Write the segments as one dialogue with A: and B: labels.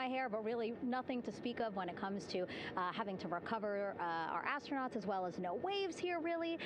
A: my hair, but really nothing to speak of when it comes to having to recover our astronauts, as well as no waves here, really.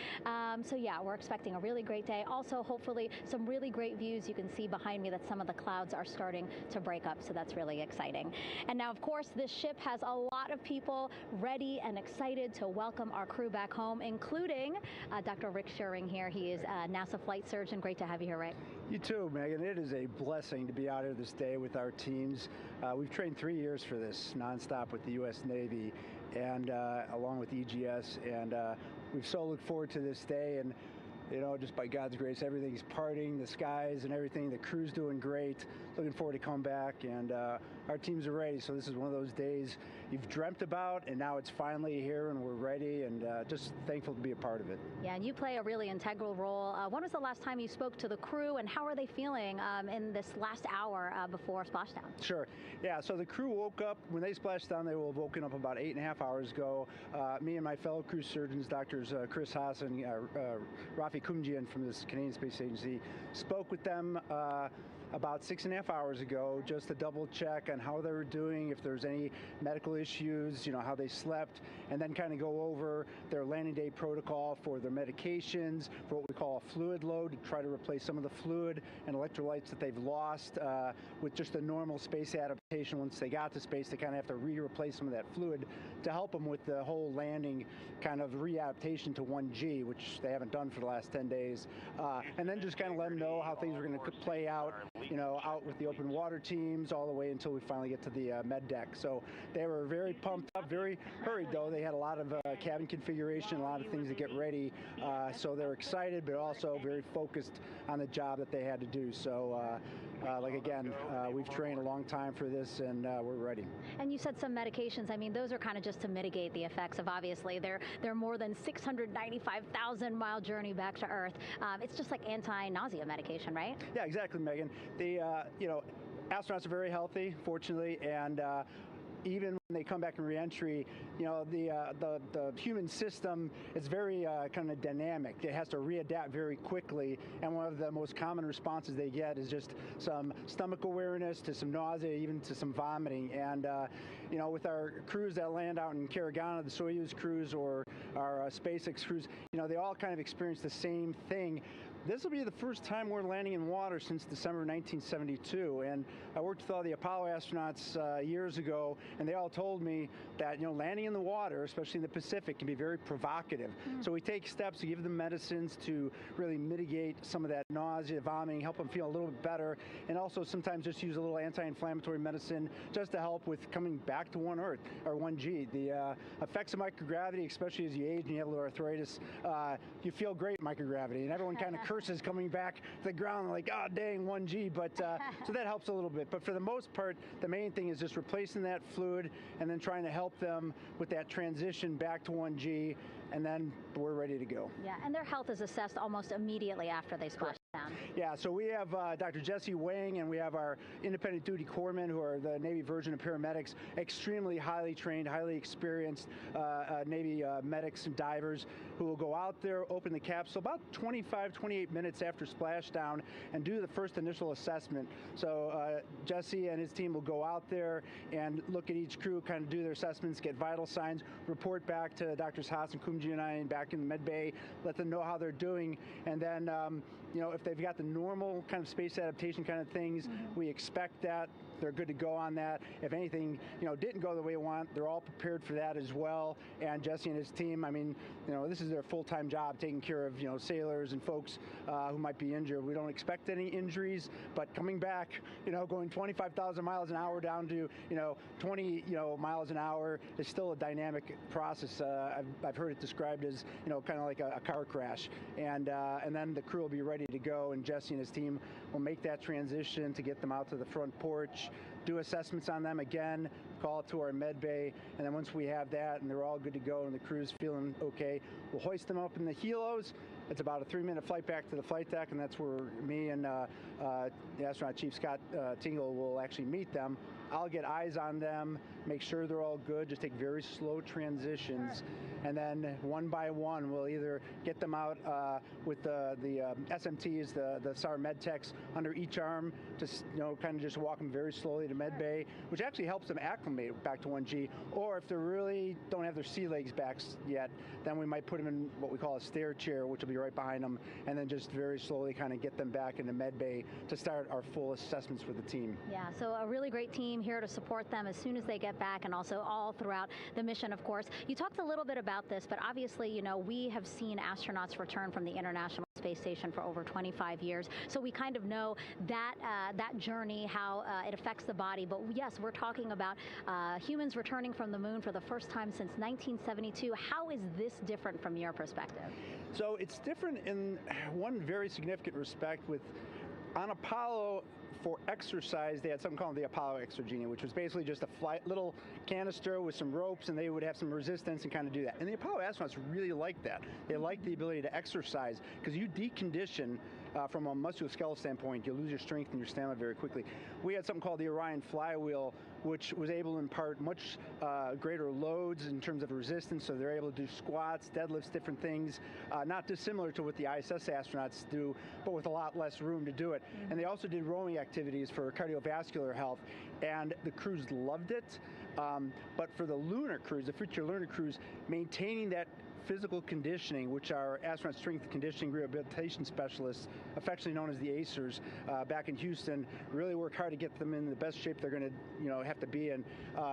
A: So yeah, we're expecting a really great day. Also, hopefully, some really great views. You can see behind me that some of the clouds are starting to break up, so that's really exciting. And now, of course, this ship has a lot of people ready and excited to welcome our crew back home, including Dr. Rick Schuring here. He is a NASA flight surgeon. Great to have you here, Rick.
B: You too, Megan. It is a blessing to be out here this day with our teams. We've trained 3 years for this nonstop with the U.S. Navy and along with EGS, and we've so looked forward to this day. And you know, just by God's grace, everything's parting, the skies and everything. The crew's doing great. Looking forward to come back, and our teams are ready. So this is one of those days you've dreamt about, and now it's finally here, and we're ready, and just thankful to be a part of it.
A: Yeah, and you play a really integral role. When was the last time you spoke to the crew, and how are they feeling in this last hour before splashdown?
B: Sure. Yeah, so the crew woke up, when they splashed down, they were woken up about 8.5 hours ago. Me and my fellow crew surgeons, Doctors Chris Haas and Rafi Kumjian from the Canadian Space Agency, spoke with them about 6.5 hours ago, just to double check on how they were doing, if there's any medical issues, you know, how they slept, and then kind of go over their landing day protocol for their medications, for what we call a fluid load, to try to replace some of the fluid and electrolytes that they've lost with just a normal space adaptation. Once they got to space, they kind of have to replace some of that fluid to help them with the whole landing kind of readaptation to 1G, which they haven't done for the last 10 days. And then just kind of let them know how things are going to play out, you know, out with the open water teams all the way until we finally get to the med deck. So they were very pumped up, very hurried though. They had a lot of cabin configuration, a lot of things to get ready. So they're excited, but also very focused on the job that they had to do. So like again, we've trained a long time for this, and we're ready. And
A: you said some medications. I mean, those are kind of just to mitigate the effects of, obviously, their more than 695,000 mile journey back to Earth. It's just like anti-nausea medication, right?
B: Yeah, exactly, Megan. The you know, astronauts are very healthy, fortunately, and even when they come back in reentry, you know, the human system is very kind of dynamic. It has to readapt very quickly, and one of the most common responses they get is just some stomach awareness, to some nausea, even to some vomiting. And you know, with our crews that land out in Karagana, the Soyuz crews or our SpaceX crews, you know, they all kind of experience the same thing. This will be the first time we're landing in water since December 1972, and I worked with all the Apollo astronauts years ago, and they all told me that, you know, landing in the water, especially in the Pacific, can be very provocative. So we take steps to give them medicines to really mitigate some of that nausea, vomiting, help them feel a little bit better, and also sometimes just use a little anti-inflammatory medicine just to help with coming back to 1 Earth, or 1G. The effects of microgravity, especially as you age and you have a little arthritis, you feel great in microgravity, and everyone kind of curses coming back to the ground, like, oh, dang, 1G, but so that helps a little bit. But for the most part, the main thing is just replacing that fluid and then trying to help them with that transition back to 1G, and then we're ready to go.
A: Yeah, and their health is assessed almost immediately after they splash down.
B: Yeah, so we have Dr. Jesse Wang, and we have our independent duty corpsmen, who are the Navy version of paramedics, extremely highly trained, highly experienced Navy medics and divers who will go out there, open the capsule about 25, 28 minutes after splashdown and do the first initial assessment. So Jesse and his team will go out there and look at each crew, kind of do their assessments, get vital signs, report back to Drs. Haas and Kumji and I back in the med bay, let them know how they're doing, and then you know, if they've got the normal kind of space adaptation kind of things, we expect that. They're good to go on that. If anything, you know, didn't go the way we want, they're all prepared for that as well. And Jesse and his team, I mean, you know, this is their full-time job, taking care of, you know, sailors and folks who might be injured. We don't expect any injuries, but coming back, you know, going 25,000 miles an hour down to, you know, 20, you know, miles an hour is still a dynamic process. I've heard it described as, you know, kind of like a car crash. And then the crew will be ready to go, and Jesse and his team will make that transition to get them out to the front porch, do assessments on them again, call it to our med bay, and then once we have that and they're all good to go and the crew's feeling okay, we'll hoist them up in the helos. It's about a 3-minute flight back to the flight deck, and that's where me and the astronaut chief, Scott Tingle, will actually meet them. I'll get eyes on them, make sure they're all good, just take very slow transitions, and then one by one we'll either get them out with the SMTs, the SAR MedTechs under each arm, just kind of just walk them very slowly to med bay, which actually helps them acclimate back to 1G. Or if they really don't have their sea legs back yet, then we might put them in what we call a stair chair, which will be right behind them, and then just very slowly kind of get them back into med bay to start our full assessments with the team.
A: Yeah, so a really great team here to support them as soon as they get back, and also all throughout the mission, of course. You talked a little bit about this, but obviously, we have seen astronauts return from the International Space Station for over 25 years, so we kind of know that that journey, how it affects the body. But yes, we're talking about humans returning from the moon for the first time since 1972. How is this different from your perspective?
B: So it's different in one very significant respect. On Apollo, for exercise, they had something called the Apollo Exergenia, which was basically just a little canister with some ropes, and they would have some resistance and kind of do that. And the Apollo astronauts really liked that. They liked the ability to exercise, because you decondition from a musculoskeletal standpoint, you lose your strength and your stamina very quickly. We had something called the Orion flywheel, which was able to impart much greater loads in terms of resistance, so they're able to do squats, deadlifts, different things, not dissimilar to what the ISS astronauts do, but with a lot less room to do it. And they also did rowing activities for cardiovascular health, and the crews loved it. But for the lunar crews, the future lunar crews, maintaining that physical conditioning, which our astronaut strength conditioning rehabilitation specialists, affectionately known as the ACERs, back in Houston, really work hard to get them in the best shape they're going to have to be in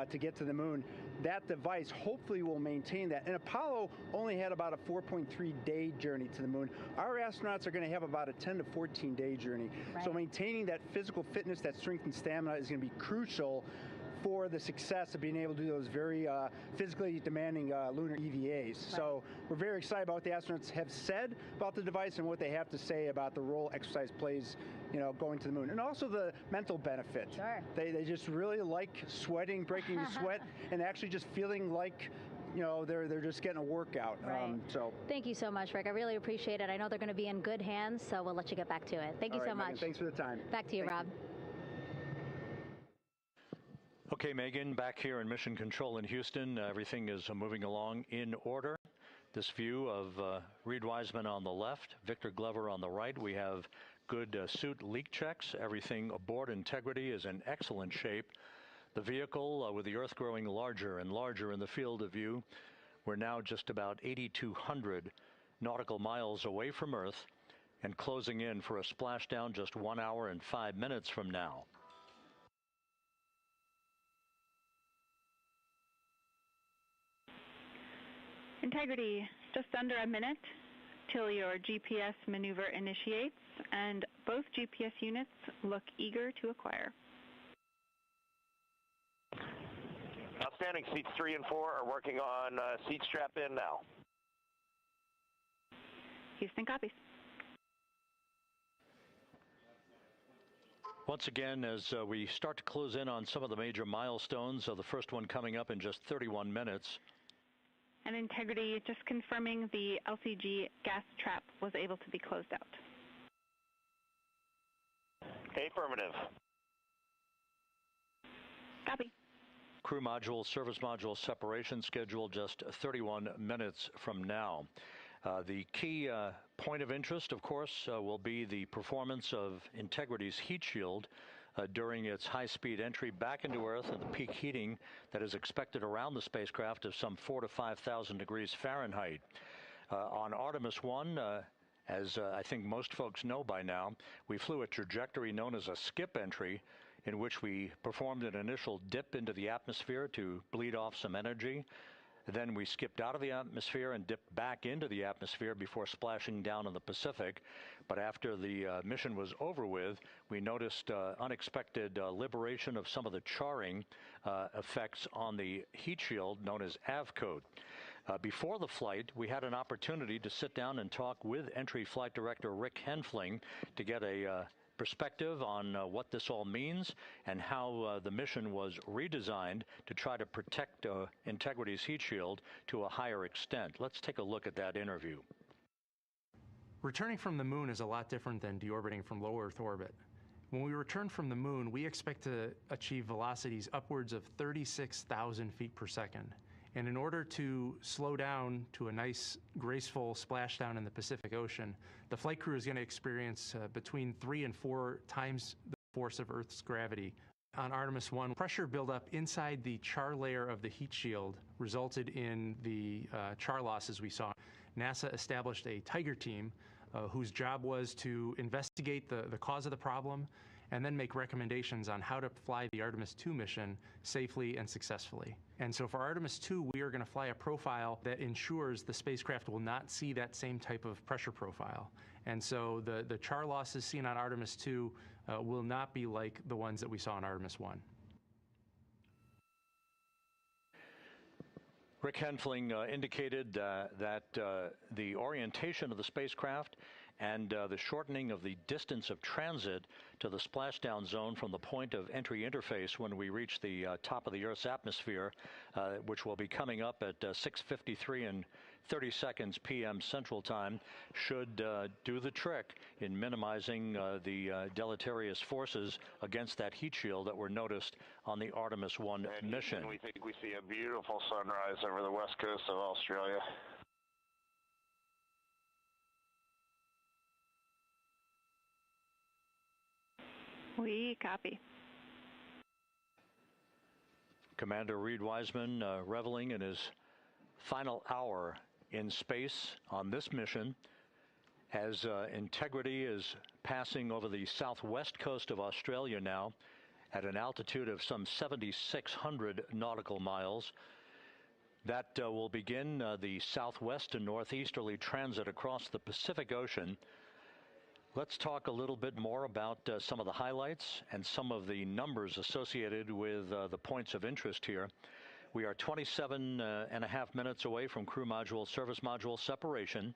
B: to get to the moon. That device hopefully will maintain that. And Apollo only had about a 4.3-day journey to the moon. Our astronauts are going to have about a 10 to 14-day journey. Right. So maintaining that physical fitness, that strength and stamina is going to be crucial for the success of being able to do those very physically demanding lunar EVAs. Right. So we're very excited about what the astronauts have said about the device and what they have to say about the role exercise plays, going to the moon. And also the mental benefit.
A: Sure.
B: They just really like sweating, breaking the sweat, and actually just feeling like they're just getting a workout.
A: Right. Thank you so much, Rick. I really appreciate it. I know they're going to be in good hands, so we'll let you get back to it. Thank you so much.
B: Megan, thanks for the time.
A: Back to you, Rob.
C: Okay, Megan, back here in Mission Control in Houston. Everything is moving along in order. This view of Reed Wiseman on the left, Victor Glover on the right. We have good suit leak checks. Everything aboard integrity is in excellent shape. The vehicle, with the Earth growing larger and larger in the field of view, we're now just about 8,200 nautical miles away from Earth and closing in for a splashdown just 1 hour and 5 minutes from now.
D: Integrity, just under a minute till your GPS maneuver initiates, and both GPS units look eager to acquire.
E: Outstanding. Seats 3 and 4 are working on seat strap in now.
D: Houston copies.
C: Once again, as we start to close in on some of the major milestones, the first one coming up in just 31 minutes.
D: And Integrity, just confirming the LCG gas trap was able to be closed out.
E: Affirmative.
D: Copy.
C: Crew module, service module separation scheduled just 31 minutes from now. The key point of interest, of course, will be the performance of Integrity's heat shield during its high-speed entry back into Earth and the peak heating that is expected around the spacecraft of some 4,000 to 5,000 degrees Fahrenheit. On Artemis 1, as I think most folks know by now, we flew a trajectory known as a skip entry, in which we performed an initial dip into the atmosphere to bleed off some energy. Then we skipped out of the atmosphere and dipped back into the atmosphere before splashing down in the Pacific. But after the mission was over with, we noticed unexpected liberation of some of the charring effects on the heat shield known as AVCOAT. Before the flight, we had an opportunity to sit down and talk with Entry Flight Director Rick Henfling to get a perspective on what this all means and how the mission was redesigned to try to protect Integrity's heat shield to a higher extent. Let's take a look at that interview.
F: Returning from the moon is a lot different than deorbiting from low Earth orbit. When we return from the moon, we expect to achieve velocities upwards of 36,000 feet per second. And in order to slow down to a nice, graceful splashdown in the Pacific Ocean, the flight crew is going to experience between 3 and 4 times the force of Earth's gravity. On Artemis 1, pressure buildup inside the char layer of the heat shield resulted in the char losses we saw. NASA established a Tiger team whose job was to investigate the cause of the problem and then make recommendations on how to fly the Artemis 2 mission safely and successfully. And so for Artemis 2, we are going to fly a profile that ensures the spacecraft will not see that same type of pressure profile. And so the char losses seen on Artemis 2 will not be like the ones that we saw on Artemis 1.
C: Rick Henfling indicated that the orientation of the spacecraft and the shortening of the distance of transit to the splashdown zone from the point of entry interface when we reach the top of the Earth's atmosphere, which will be coming up at 6:53 and 30 seconds p.m. Central Time, should do the trick in minimizing the deleterious forces against that heat shield that were noticed on the Artemis 1 mission.
E: We think we see a beautiful sunrise over the west coast of Australia.
D: We copy.
C: Commander Reed Wiseman reveling in his final hour in space on this mission as Integrity is passing over the southwest coast of Australia now at an altitude of some 7,600 nautical miles. That will begin the southwest and northeasterly transit across the Pacific Ocean. Let's talk a little bit more about some of the highlights and some of the numbers associated with the points of interest here. We are 27 and a half minutes away from crew module, service module separation.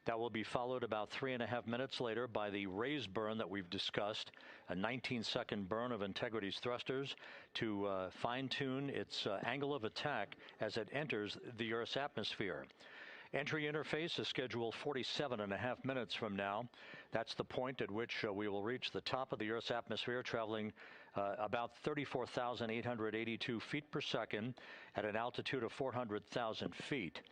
C: That will be followed about 3.5 minutes later by the raise burn that we've discussed, a 19-second burn of Integrity's thrusters to fine-tune its angle of attack as it enters the Earth's atmosphere. Entry interface is scheduled 47 and a half minutes from now. That's the point at which we will reach the top of the Earth's atmosphere, traveling about 34,882 feet per second at an altitude of 400,000 feet.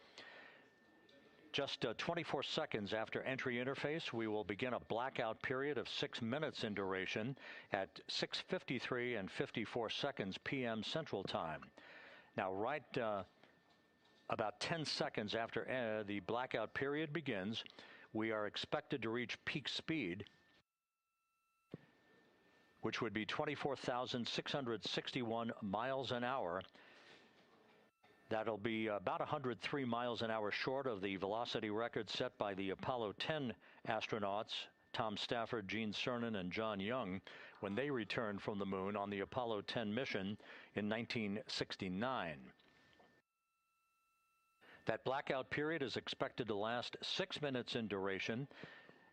C: Just 24 seconds after entry interface, we will begin a blackout period of 6 minutes in duration at 6:53 and 54 seconds p.m. Central Time. Now, right about 10 seconds after the blackout period begins, we are expected to reach peak speed, which would be 24,661 miles an hour. That'll be about 103 miles an hour short of the velocity record set by the Apollo 10 astronauts, Tom Stafford, Gene Cernan, and John Young, when they returned from the moon on the Apollo 10 mission in 1969. That blackout period is expected to last 6 minutes in duration.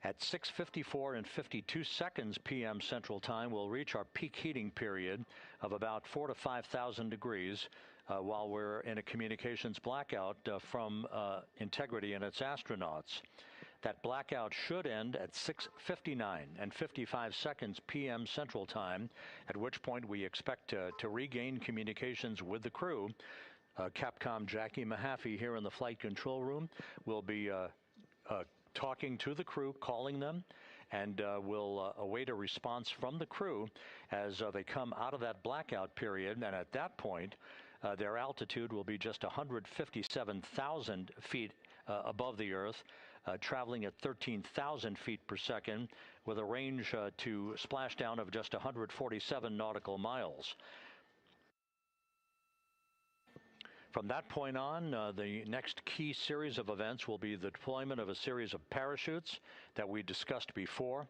C: At 6:54 and 52 seconds p.m. Central Time, we'll reach our peak heating period of about 4,000 to 5,000 degrees while we're in a communications blackout from Integrity and its astronauts. That blackout should end at 6:59 and 55 seconds p.m. Central Time, at which point we expect to regain communications with the crew. Capcom Jackie Mahaffey here in the flight control room will be talking to the crew, calling them, and we'll await a response from the crew as they come out of that blackout period. And at that point, their altitude will be just 157,000 feet above the Earth, traveling at 13,000 feet per second with a range to splashdown of just 147 nautical miles. From that point on, the next key series of events will be the deployment of a series of parachutes that we discussed before.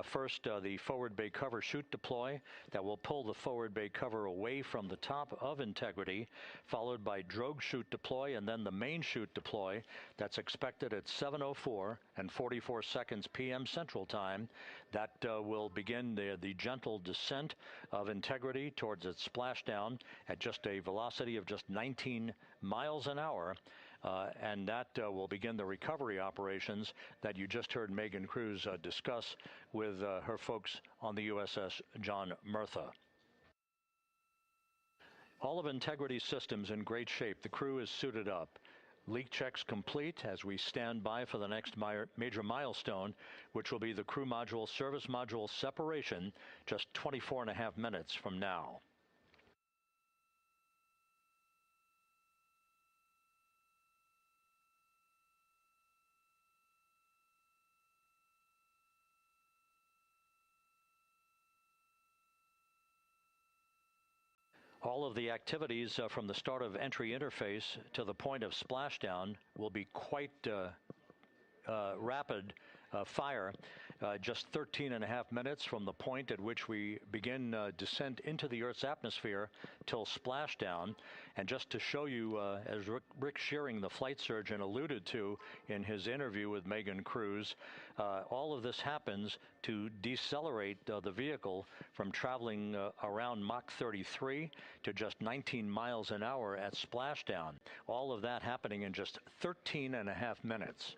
C: First, the forward bay cover chute deploy that will pull the forward bay cover away from the top of Integrity, followed by drogue chute deploy, and then the main chute deploy that's expected at 7:04 and 44 seconds p.m. Central Time. That will begin the gentle descent of Integrity towards its splashdown at just a velocity of just 19 miles an hour. and that will begin the recovery operations that you just heard Megan Cruz discuss with her folks on the USS John Murtha. All of Integrity's systems in great shape. The crew is suited up. Leak checks complete as we stand by for the next major milestone, which will be the crew module service module separation just 24.5 minutes from now. All of the activities from the start of entry interface to the point of splashdown will be quite rapid fire, just 13.5 minutes from the point at which we begin descent into the Earth's atmosphere till splashdown. And just to show you, as Rick Shearing, the flight surgeon, alluded to in his interview with Megan Cruz, all of this happens to decelerate the vehicle from traveling around Mach 33 to just 19 miles an hour at splashdown. All of that happening in just 13.5 minutes.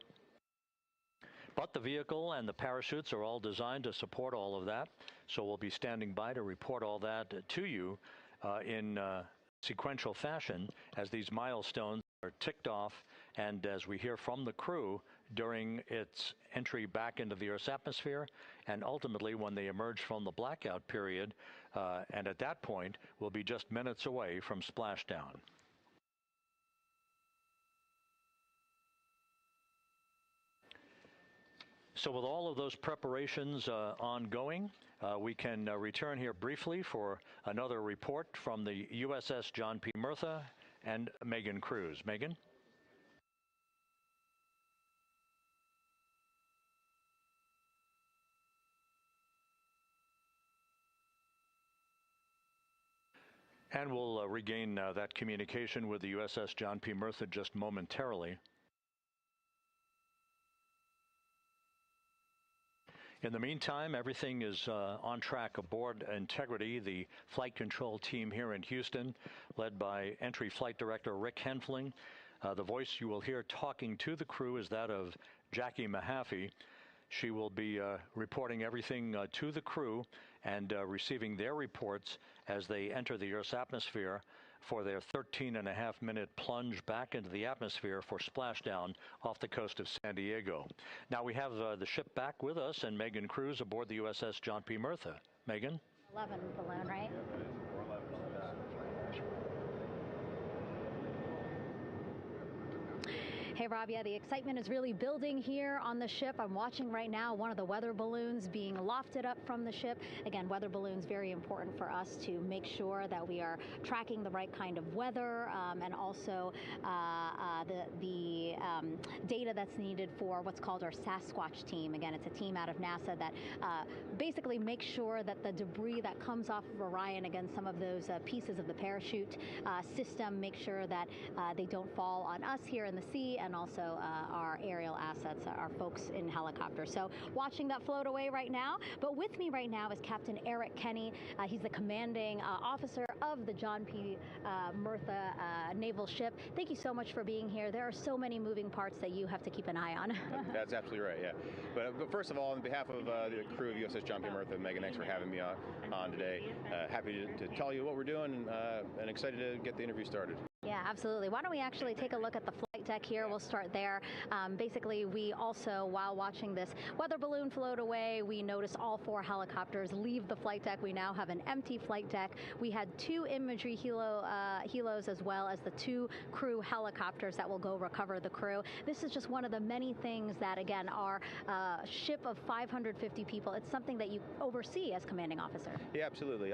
C: But the vehicle and the parachutes are all designed to support all of that, so we'll be standing by to report all that to you in sequential fashion as these milestones are ticked off and as we hear from the crew during its entry back into the Earth's atmosphere and ultimately when they emerge from the blackout period, and at that point we'll be just minutes away from splashdown. So with all of those preparations ongoing, we can return here briefly for another report from the USS John P. Murtha and Megan Cruz. Megan? And we'll regain that communication with the USS John P. Murtha just momentarily. In the meantime, everything is on track aboard Integrity, the flight control team here in Houston, led by Entry Flight Director Rick Henfling. The voice you will hear talking to the crew is that of Jackie Mahaffey. She will be reporting everything to the crew and receiving their reports as they enter the Earth's atmosphere for their 13.5-minute plunge back into the atmosphere for splashdown off the coast of San Diego. Now we have the ship back with us and Megan Cruz aboard the USS John P. Murtha. Megan?
A: 11 balloon, right? Hey, Rob, yeah, the excitement is really building here on the ship. I'm watching right now one of the weather balloons being lofted up from the ship. Again, weather balloons, very important for us to make sure that we are tracking the right kind of weather and also the data that's needed for what's called our Sasquatch team. Again, it's a team out of NASA that basically makes sure that the debris that comes off of Orion, again, some of those pieces of the parachute system, make sure that they don't fall on us here in the sea, and also our aerial assets, our folks in helicopters. So watching that float away right now. But with me right now is Captain Eric Kenny. He's the commanding officer of the John P. Murtha naval ship. Thank you so much for being here. There are so many moving parts that you have to keep an eye on.
G: That's absolutely right, yeah. But first of all, on behalf of the crew of USS John P. Murtha, Megan, thanks for having me on today. Happy to tell you what we're doing and excited to get the interview started.
A: Yeah, absolutely. Why don't we actually take a look at the flight deck here? We'll start there. Basically, we also, while watching this weather balloon float away, we noticed all 4 helicopters leave the flight deck. We now have an empty flight deck. We had 2 imagery helos as well as the 2 crew helicopters that will go recover the crew. This is just one of the many things that, again, our ship of 550 people, it's something that you oversee as commanding officer.
G: Yeah, absolutely.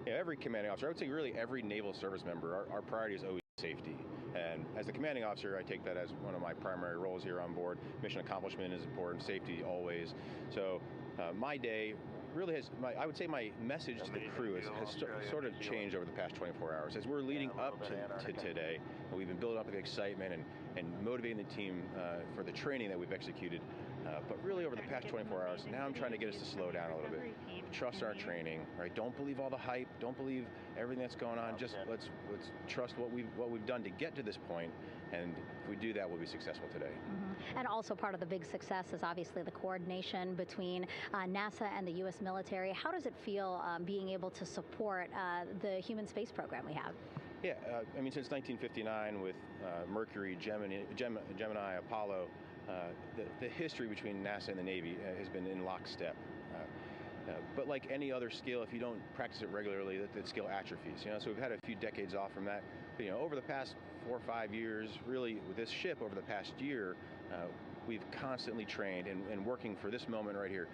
G: Every commanding officer, I would say really every naval service member, our priority is always safety. And as the commanding officer, I take that as one of my primary roles here on board. Mission accomplishment is important, safety always. So my day really has, I would say my message to the crew has sort of changed over the past 24 hours. As we're leading up to today, we've been building up the excitement and motivating the team for the training that we've executed But really over the past 24 hours, now I'm trying to get us to slow down a little bit. Trust our training, right? Don't believe all the hype. Don't believe everything that's going on. Just let's trust what we've done to get to this point, and if we do that, we'll be successful today.
A: And also part of the big success is obviously the coordination between NASA and the U.S. military. How does it feel being able to support the human space program we have?
G: Yeah, I mean, since 1959 with Mercury, Gemini, Apollo, the history between NASA and the Navy has been in lockstep. But like any other skill, if you don't practice it regularly, that skill atrophies. So we've had a few decades off from that. But, over the past 4 or 5 years, really with this ship over the past year, we've constantly trained and working for this moment right here.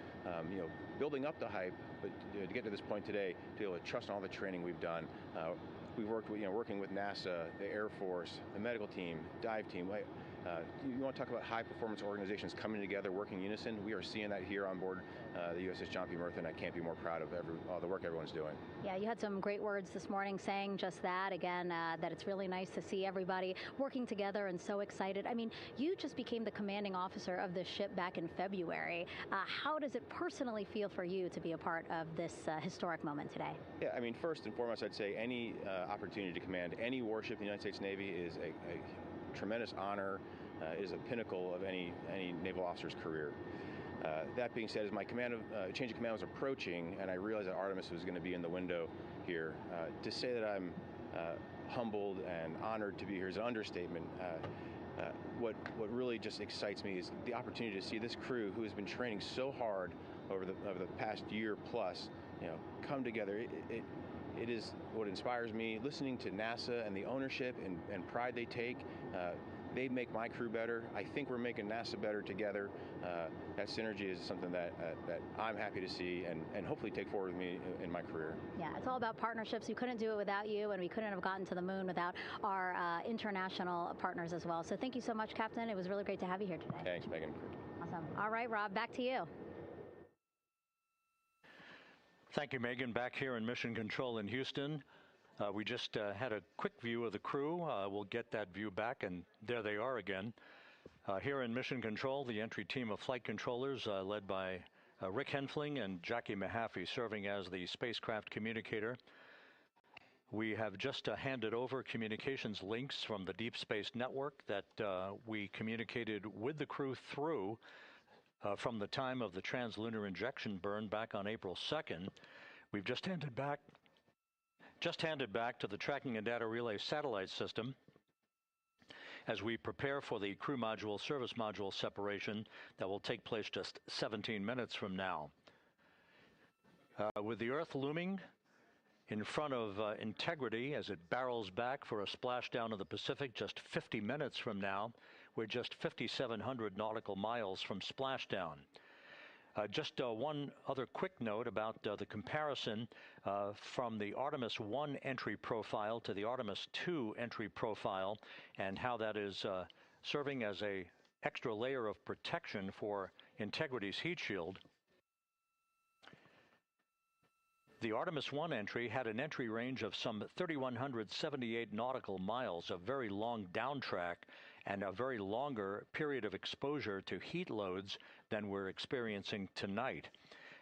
G: Building up the hype, but to get to this point today, to be able to trust all the training we've done. We've worked with, working with NASA, the Air Force, the medical team, dive team. You want to talk about high-performance organizations coming together, working in unison? We are seeing that here on board the USS John P. Murtha, and I can't be more proud of all the work everyone's doing.
A: Yeah, you had some great words this morning saying just that, again, that it's really nice to see everybody working together and so excited. I mean, you just became the commanding officer of this ship back in February. How does it personally feel for you to be a part of this historic moment today?
G: Yeah, I mean, first and foremost, I'd say any opportunity to command any warship in the United States Navy is a tremendous honor, is a pinnacle of any naval officer's career. That being said, as my change of command was approaching, and I realized that Artemis was going to be in the window here, to say that I'm humbled and honored to be here is an understatement. What really just excites me is the opportunity to see this crew, who has been training so hard over the past year plus, come together. It is what inspires me. Listening to NASA and the ownership and pride they take, they make my crew better. I think we're making NASA better together. That synergy is something that I'm happy to see and hopefully take forward with me in my career.
A: Yeah, it's all about partnerships. We couldn't do it without you, and we couldn't have gotten to the moon without our international partners as well. So thank you so much, Captain. It was really great to have you here today.
G: Thanks, Megan.
A: Awesome. All right, Rob, back to you.
C: Thank you, Megan. Back here in Mission Control in Houston. We just had a quick view of the crew. We'll get that view back, and there they are again. Here in Mission Control, the entry team of flight controllers led by Rick Henfling and Jackie Mahaffey serving as the spacecraft communicator. We have just handed over communications links from the Deep Space Network that we communicated with the crew through from the time of the translunar injection burn back on April 2nd. We've just handed back to the Tracking and Data Relay satellite system as we prepare for the crew module service module separation that will take place just 17 minutes from now. With the Earth looming in front of Integrity as it barrels back for a splashdown of the Pacific just 50 minutes from now, we're just 5,700 nautical miles from splashdown. Just one other quick note about the comparison from the Artemis 1 entry profile to the Artemis 2 entry profile and how that is serving as an extra layer of protection for Integrity's heat shield. The Artemis 1 entry had an entry range of some 3,178 nautical miles, a very long downtrack and a very longer period of exposure to heat loads than we're experiencing tonight.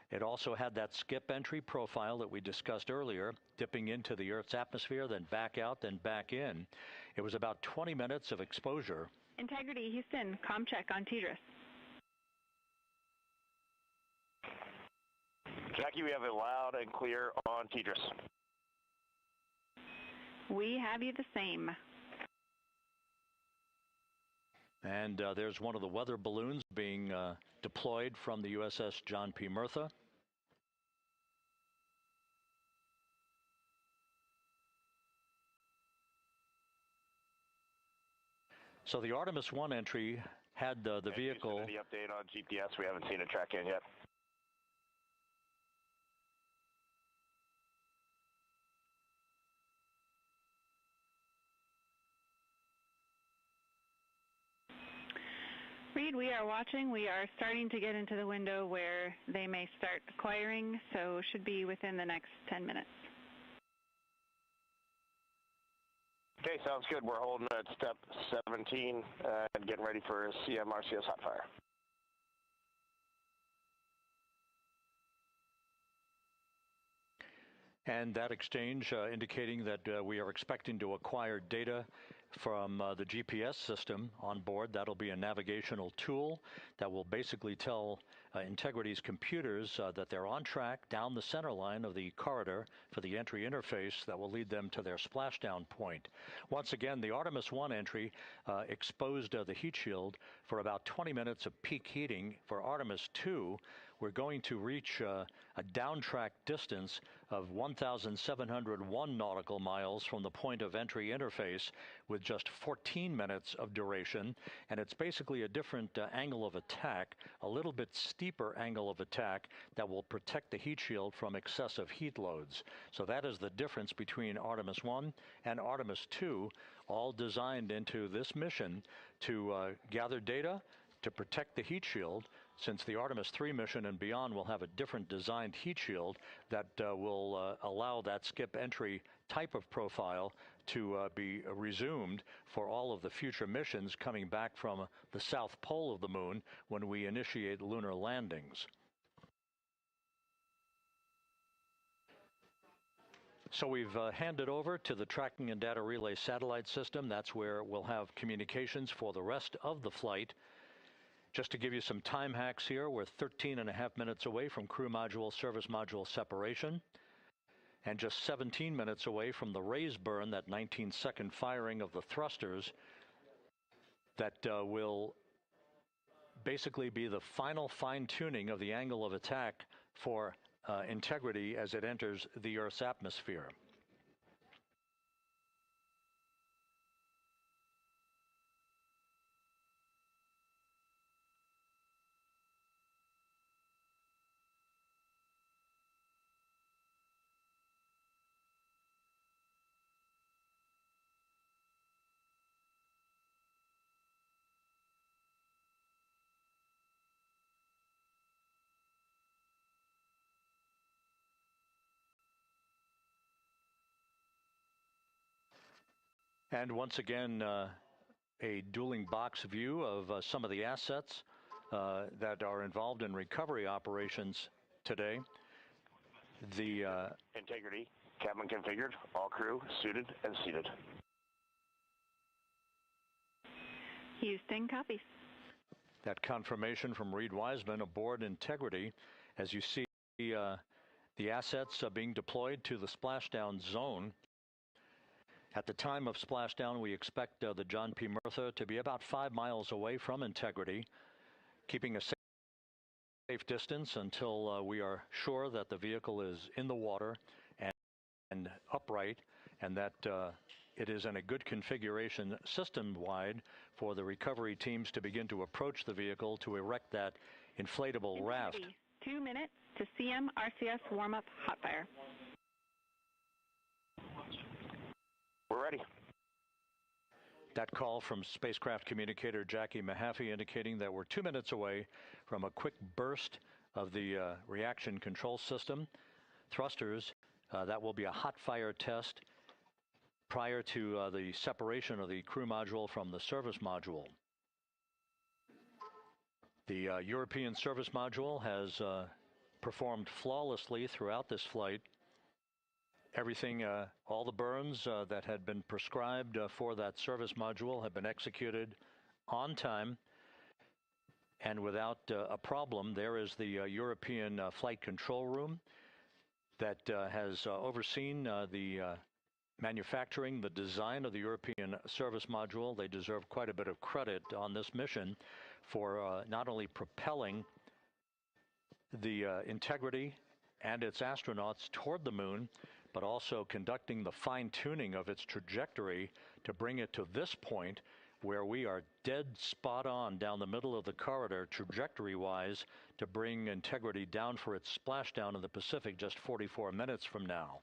C: It also had that skip entry profile that we discussed earlier, dipping into the Earth's atmosphere, then back out, then back in. It was about 20 minutes of exposure.
D: Integrity, Houston, comm check on TERRA.
E: Jackie, we have it loud and clear on TERRA.
D: We have you the same.
C: And there's one of the weather balloons being deployed from the USS John P. Murtha. So the Artemis 1 entry had the vehicle.
E: Any update on GPS? We haven't seen it track in yet.
D: Reed, we are watching. We are starting to get into the window where they may start acquiring, so should be within the next 10 minutes.
E: Okay, sounds good. We're holding at step 17 and getting ready for CMRCS hot fire.
C: And that exchange indicating that we are expecting to acquire data from the GPS system on board. That'll be a navigational tool that will basically tell Integrity's computers that they're on track down the center line of the corridor for the entry interface that will lead them to their splashdown point. Once again, the Artemis 1 entry exposed the heat shield for about 20 minutes of peak heating. For Artemis 2, we're going to reach a downtrack distance of 1,701 nautical miles from the point of entry interface with just 14 minutes of duration. And it's basically a different angle of attack, a little bit steeper angle of attack that will protect the heat shield from excessive heat loads. So that is the difference between Artemis 1 and Artemis 2, all designed into this mission to gather data, to protect the heat shield, since the Artemis 3 mission and beyond will have a different designed heat shield that will allow that skip entry type of profile to be resumed for all of the future missions coming back from the south pole of the moon when we initiate lunar landings. So we've handed over to the Tracking and Data Relay Satellite System. That's where we'll have communications for the rest of the flight. Just to give you some time hacks here, we're 13.5 minutes away from crew module, service module separation, and just 17 minutes away from the raise burn, that 19-second firing of the thrusters that will basically be the final fine-tuning of the angle of attack for Integrity as it enters the Earth's atmosphere. And once again, a dueling box view of some of the assets that are involved in recovery operations today. The
E: Integrity, cabin configured, all crew suited and seated.
D: Houston, copies.
C: That confirmation from Reed Wiseman aboard Integrity, as you see the assets being deployed to the splashdown zone. At the time of splashdown, we expect the John P. Murtha to be about 5 miles away from Integrity, keeping a safe distance until we are sure that the vehicle is in the water and upright, and that it is in a good configuration system-wide for the recovery teams to begin to approach the vehicle to erect that inflatable raft.
D: 2 minutes to CM RCS warm-up hot fire.
E: We're ready.
C: That call from spacecraft communicator Jackie Mahaffey indicating that we're 2 minutes away from a quick burst of the reaction control system. Thrusters, that will be a hot fire test prior to the separation of the crew module from the service module. The European service module has performed flawlessly throughout this flight. Everything, all the burns that had been prescribed for that service module have been executed on time and without a problem. There is the European Flight Control Room that has overseen the manufacturing, the design of the European service module. They deserve quite a bit of credit on this mission for not only propelling the Integrity and its astronauts toward the moon, but also conducting the fine-tuning of its trajectory to bring it to this point where we are dead spot on down the middle of the corridor trajectory-wise to bring Integrity down for its splashdown in the Pacific just 44 minutes from now.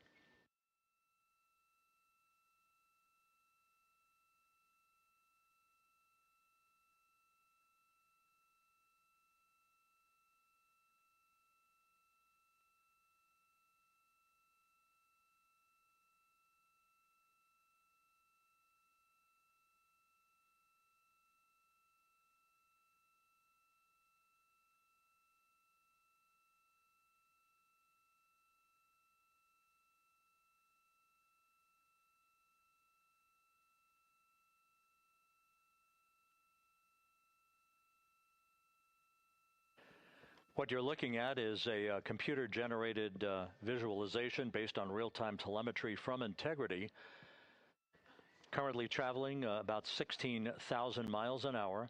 C: What you're looking at is a computer-generated visualization based on real-time telemetry from Integrity. Currently traveling about 16,000 miles an hour.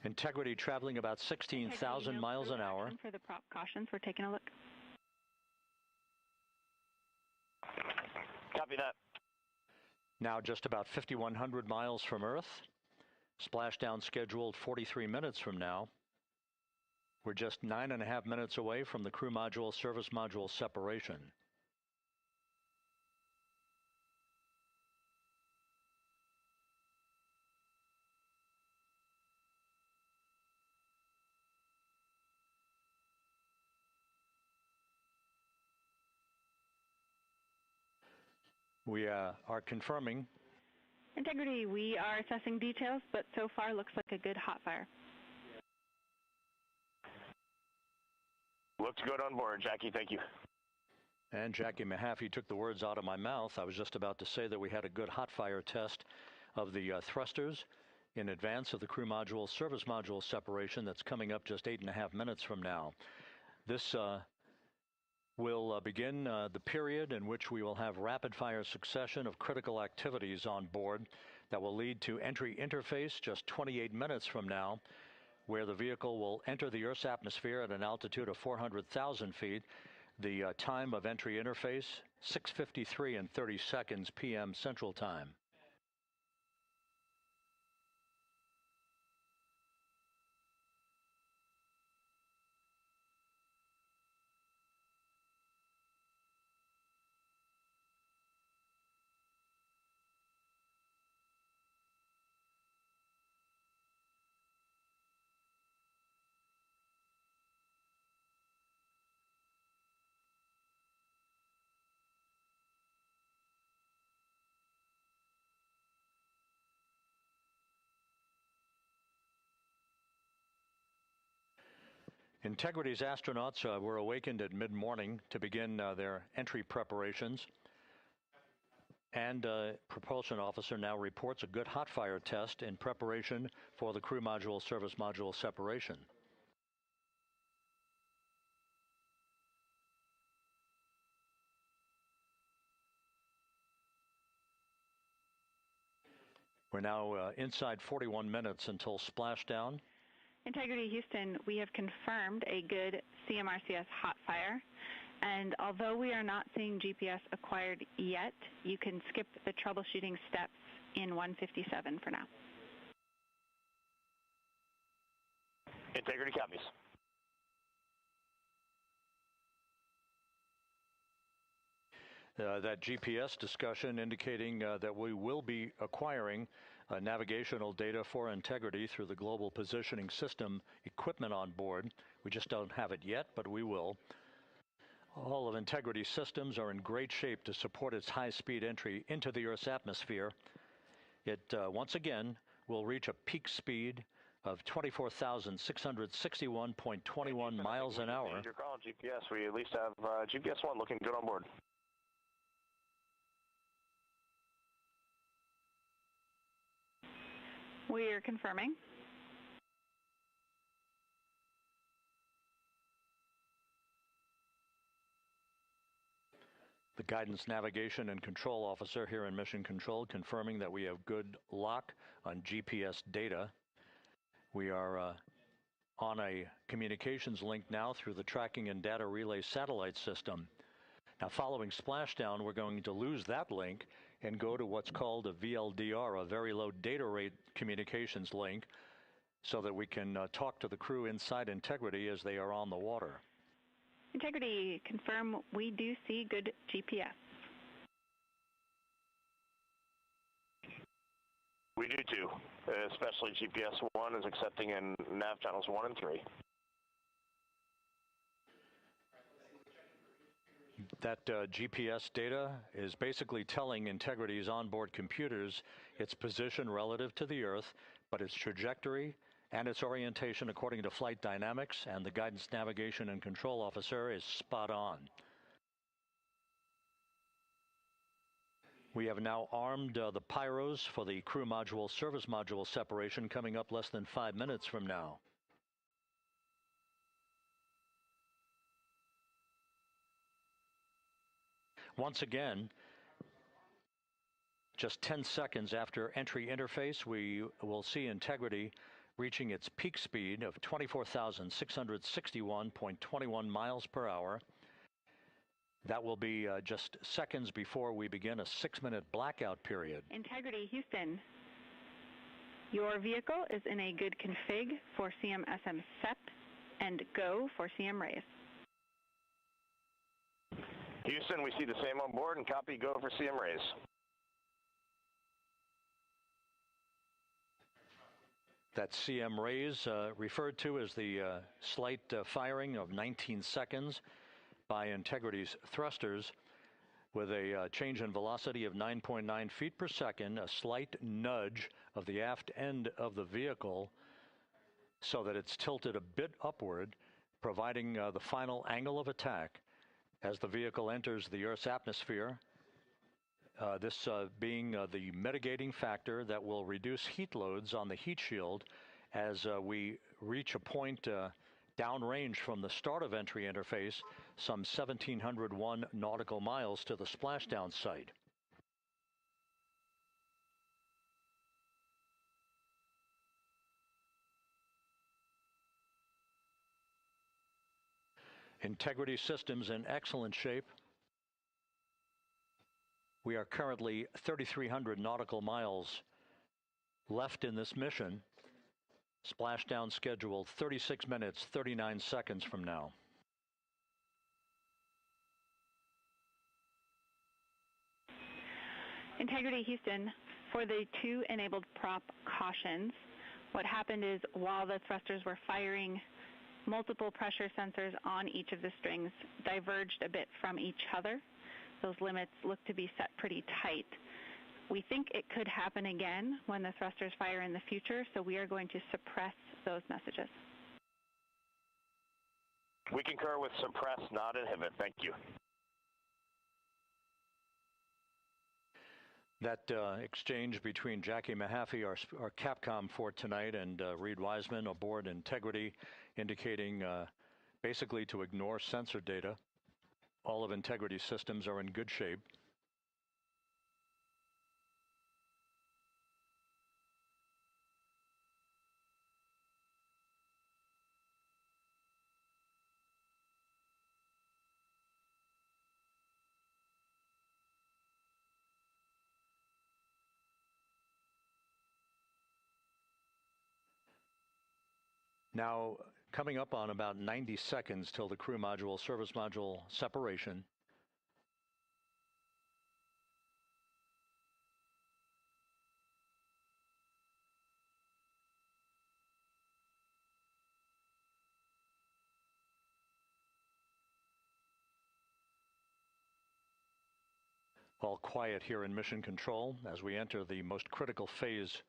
C: Integrity traveling about 16,000 miles an hour.
D: For the prop cautions, we're taking a look.
E: Copy that.
C: Now just about 5,100 miles from Earth. Splashdown scheduled 43 minutes from now. We're just 9.5 minutes away from the crew module service module separation. We are confirming.
D: Integrity, we are assessing details, but so far looks like a good hot fire.
E: Looks good on board, Jackie. Thank you.
C: And Jackie Mahaffey took the words out of my mouth. I was just about to say that we had a good hot fire test of the thrusters in advance of the crew module service module separation that's coming up just 8.5 minutes from now. This will begin the period in which we will have rapid-fire succession of critical activities on board that will lead to entry interface just 28 minutes from now, where the vehicle will enter the Earth's atmosphere at an altitude of 400,000 feet. The time of entry interface, 6:53 and 30 seconds p.m. Central Time. Integrity's astronauts were awakened at mid-morning to begin their entry preparations. And propulsion officer now reports a good hot fire test in preparation for the crew module service module separation. We're now inside 41 minutes until splashdown.
D: Integrity Houston, we have confirmed a good CMRCS hot fire, and although we are not seeing GPS acquired yet, you can skip the troubleshooting steps in 157 for now.
E: Integrity copies.
C: That GPS discussion indicating that we will be acquiring navigational data for Integrity through the Global Positioning System equipment on board. We just don't have it yet, but we will. All of Integrity's systems are in great shape to support its high-speed entry into the Earth's atmosphere. It, once again, will reach a peak speed of 24,661.21 miles an hour.
E: You're calling GPS. We at least have GPS 1 looking good on board.
D: We are confirming.
C: The guidance, navigation, and control officer here in Mission Control confirming that we have good lock on GPS data. We are on a communications link now through the tracking and data relay satellite system. Now, following splashdown, we're going to lose that link and go to what's called a VLDR, a very low data rate communications link, so that we can talk to the crew inside Integrity as they are on the water.
D: Integrity, confirm we do see good GPS.
E: We do too, especially GPS 1 is accepting in nav channels 1 and 3.
C: That GPS data is basically telling Integrity's onboard computers its position relative to the Earth, but its trajectory and its orientation according to flight dynamics, and the guidance, navigation, and control officer is spot on. We have now armed the pyros for the crew module service module separation coming up less than 5 minutes from now. Once again, just 10 seconds after entry interface, we will see Integrity reaching its peak speed of 24,661.21 miles per hour. That will be just seconds before we begin a 6-minute blackout period.
D: Integrity, Houston. Your vehicle is in a good config for CM-SM SEP and go for CM raise.
E: Houston, we see the same on board and copy go for CM raise.
C: That CM raise referred to as the slight firing of 19 seconds by Integrity's thrusters with a change in velocity of 9.9 feet per second, a slight nudge of the aft end of the vehicle so that it's tilted a bit upward, providing the final angle of attack as the vehicle enters the Earth's atmosphere. This being the mitigating factor that will reduce heat loads on the heat shield as we reach a point downrange from the start of entry interface, some 1,701 nautical miles to the splashdown site. Integrity systems in excellent shape. We are currently 3,300 nautical miles left in this mission. Splashdown scheduled 36 minutes, 39 seconds from now.
D: Integrity, Houston. For the 2 enabled prop cautions, what happened is while the thrusters were firing, multiple pressure sensors on each of the strings diverged a bit from each other. Those limits look to be set pretty tight. We think it could happen again when the thrusters fire in the future, so we are going to suppress those messages.
E: We concur with suppress, not inhibit. Thank you.
C: That exchange between Jackie Mahaffey, our Capcom for tonight, and Reed Wiseman aboard Integrity, indicating basically to ignore sensor data. All of Integrity's systems are in good shape. Now, coming up on about 90 seconds till the crew module, service module separation. All quiet here in Mission Control as we enter the most critical phase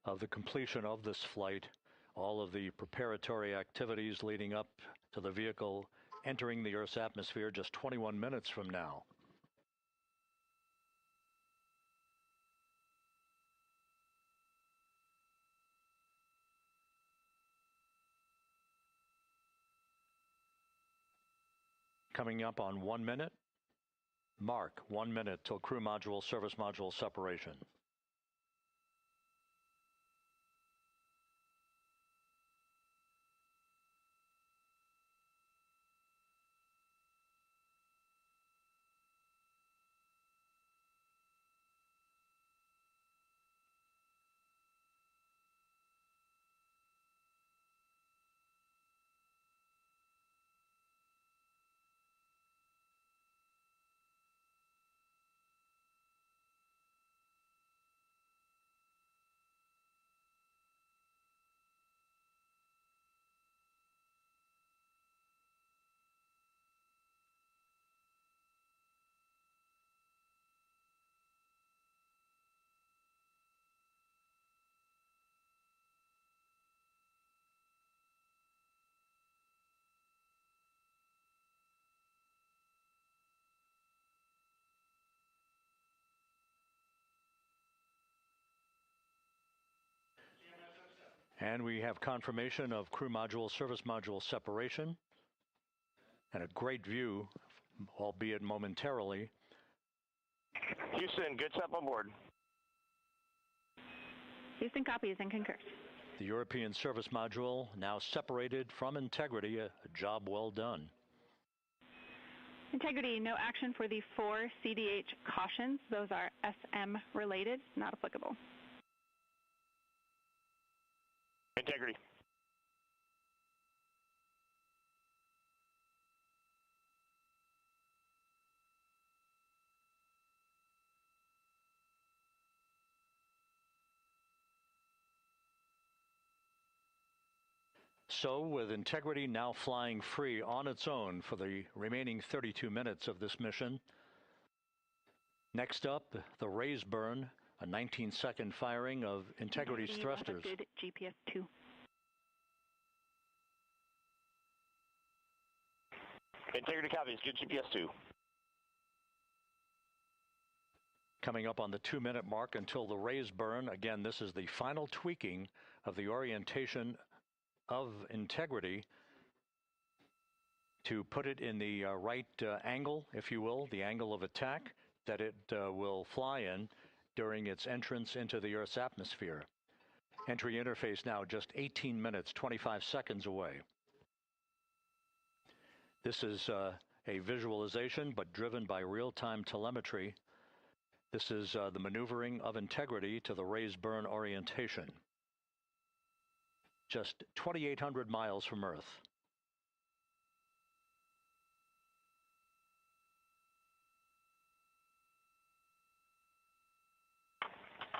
C: of the completion of this flight. All of the preparatory activities leading up to the vehicle entering the Earth's atmosphere just 21 minutes from now. Coming up on 1 minute. Mark 1 minute till crew module, service module separation. And we have confirmation of crew module, service module separation, and a great view, albeit momentarily.
E: Houston, good step on board.
D: Houston copies and concurs.
C: The European service module now separated from Integrity, a job well done.
D: Integrity, no action for the 4 CDH cautions. Those are SM related, not applicable.
E: Integrity.
C: So, with Integrity now flying free on its own for the remaining 32 minutes of this mission, next up, the raise burn, a 19-second firing of Integrity's thrusters.
D: Good GPS 2.
E: Integrity copies, good GPS 2.
C: Coming up on the 2-minute mark until the raise burn. Again, this is the final tweaking of the orientation of Integrity to put it in the right angle, if you will, the angle of attack that it will fly in during its entrance into the Earth's atmosphere. Entry interface now just 18 minutes, 25 seconds away. This is a visualization, but driven by real-time telemetry. This is the maneuvering of Integrity to the raise burn orientation. Just 2,800 miles from Earth.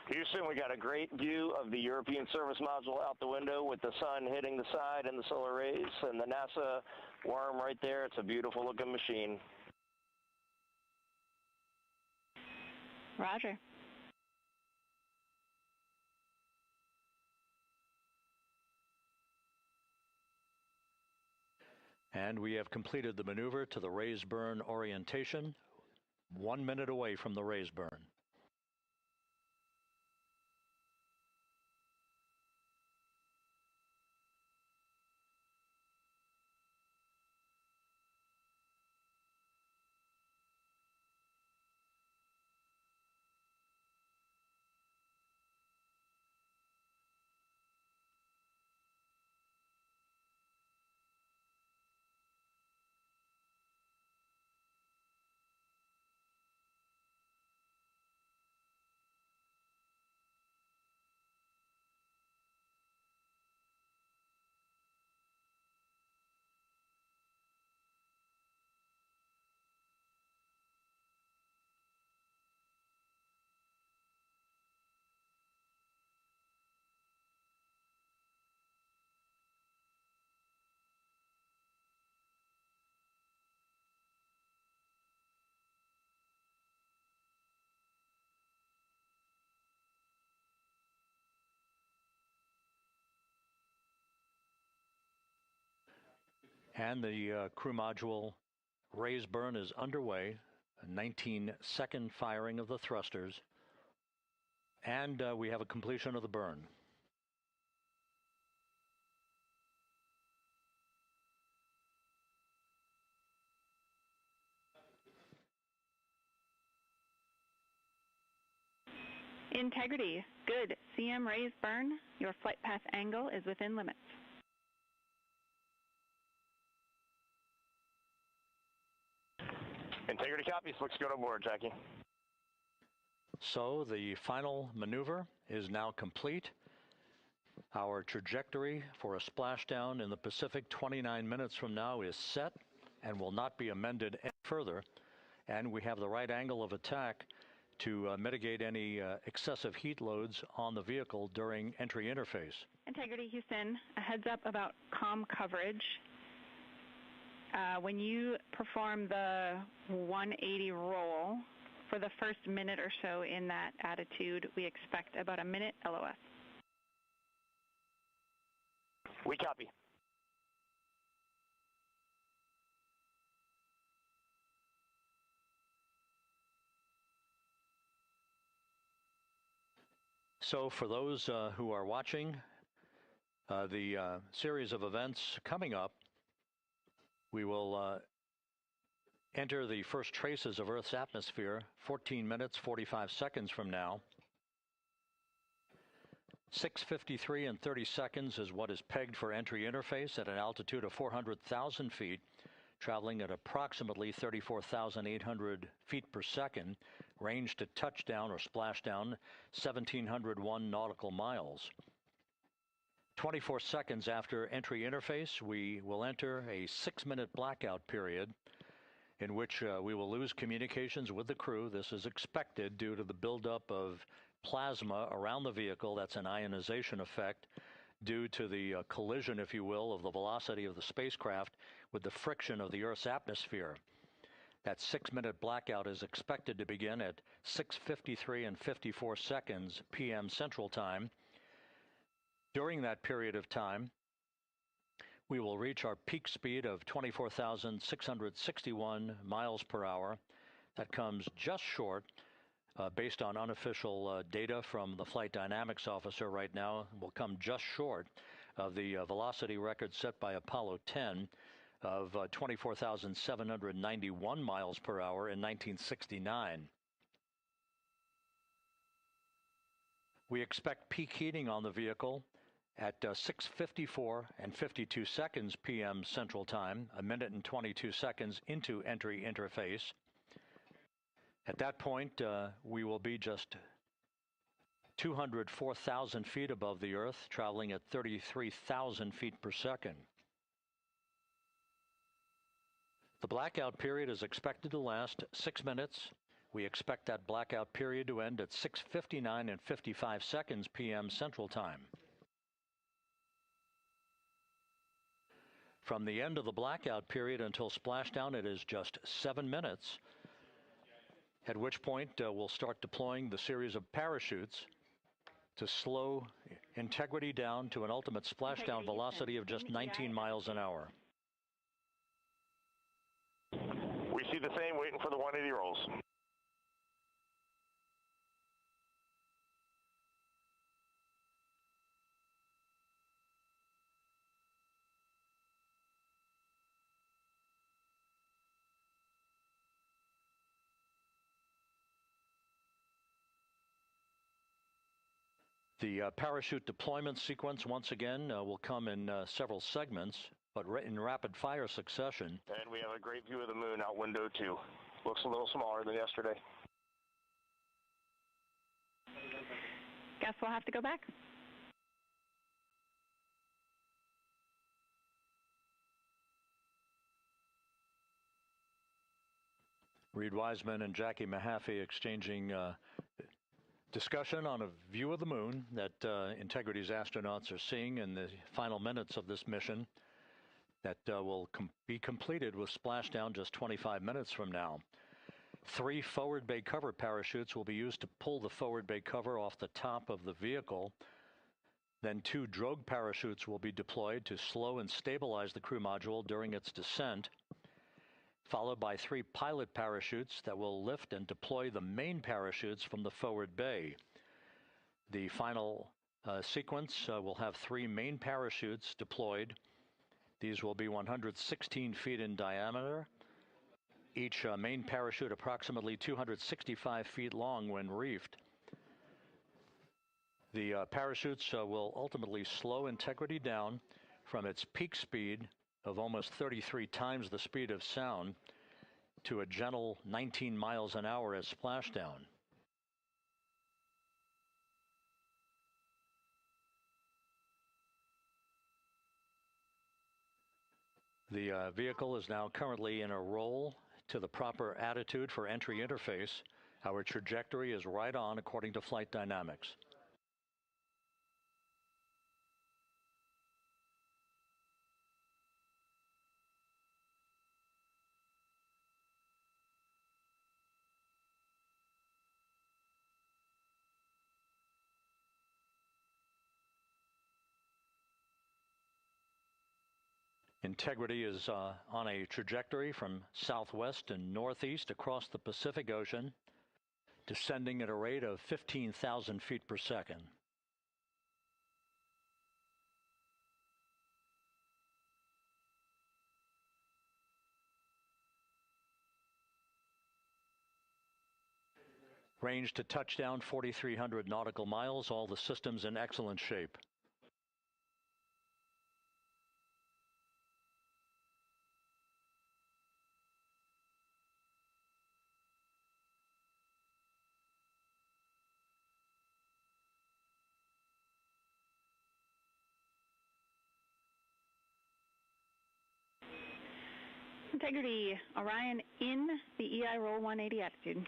E: Houston, we got a great view of the European service module out the window with the sun hitting the side and the solar rays and the NASA worm right there. It's a beautiful looking machine.
D: Roger.
C: And we have completed the maneuver to the raise burn orientation, 1 minute away from the raise burn. And the crew module raise burn is underway, a 19-second firing of the thrusters, and we have a completion of the burn.
D: Integrity, good. CM raise burn. Your flight path angle is within limits.
E: Integrity copies. Looks good on board, Jackie.
C: So the final maneuver is now complete. Our trajectory for a splashdown in the Pacific 29 minutes from now is set and will not be amended any further. And we have the right angle of attack to mitigate any excessive heat loads on the vehicle during entry interface.
D: Integrity, Houston, a heads up about comm coverage. When you perform the 180 roll, for the first minute or so in that attitude, we expect about a minute LOS.
E: We copy.
C: So for those who are watching, The series of events coming up, we will enter the first traces of Earth's atmosphere 14 minutes, 45 seconds from now. 6:53 and 30 seconds is what is pegged for entry interface at an altitude of 400,000 feet, traveling at approximately 34,800 feet per second, range to touchdown or splashdown 1,701 nautical miles. 24 seconds after entry interface, we will enter a 6-minute blackout period in which we will lose communications with the crew. This is expected due to the buildup of plasma around the vehicle. That's an ionization effect due to the collision, if you will, of the velocity of the spacecraft with the friction of the Earth's atmosphere. That 6-minute blackout is expected to begin at 6:53 and 54 seconds p.m. Central Time. During that period of time, we will reach our peak speed of 24,661 miles per hour. That comes just short, based on unofficial data from the flight dynamics officer right now, will come just short of the velocity record set by Apollo 10 of 24,791 miles per hour in 1969. We expect peak heating on the vehicle at 6:54 and 52 seconds p.m. Central Time, a minute and 22 seconds into entry interface. At that point, we will be just 204,000 feet above the Earth, traveling at 33,000 feet per second. The blackout period is expected to last 6 minutes. We expect that blackout period to end at 6:59 and 55 seconds p.m. Central Time. From the end of the blackout period until splashdown, it is just 7 minutes, at which point we'll start deploying the series of parachutes to slow integrity down to an ultimate splashdown velocity of just 19 miles an hour.
E: We see the same, waiting for the 180 rolls.
C: The parachute deployment sequence, once again, will come in several segments, but in rapid fire succession.
E: And we have a great view of the moon out window too. Looks a little smaller than yesterday.
D: Guess we'll have to go back.
C: Reed Wiseman and Jackie Mahaffey exchanging discussion on a view of the moon that Integrity's astronauts are seeing in the final minutes of this mission that will be completed with splashdown just 25 minutes from now. 3 forward bay cover parachutes will be used to pull the forward bay cover off the top of the vehicle. Then 2 drogue parachutes will be deployed to slow and stabilize the crew module during its descent, followed by 3 pilot parachutes that will lift and deploy the main parachutes from the forward bay. The final sequence will have 3 main parachutes deployed. These will be 116 feet in diameter, each main parachute approximately 265 feet long when reefed. The parachutes will ultimately slow Integrity down from its peak speed of almost 33 times the speed of sound to a gentle 19 miles an hour at splashdown. The vehicle is now currently in a roll to the proper attitude for entry interface. Our trajectory is right on according to flight dynamics. Integrity is on a trajectory from southwest and northeast across the Pacific Ocean, descending at a rate of 15,000 feet per second. Range to touchdown 4,300 nautical miles, all the systems in excellent shape.
D: Integrity, Orion in the EI roll 180 attitude.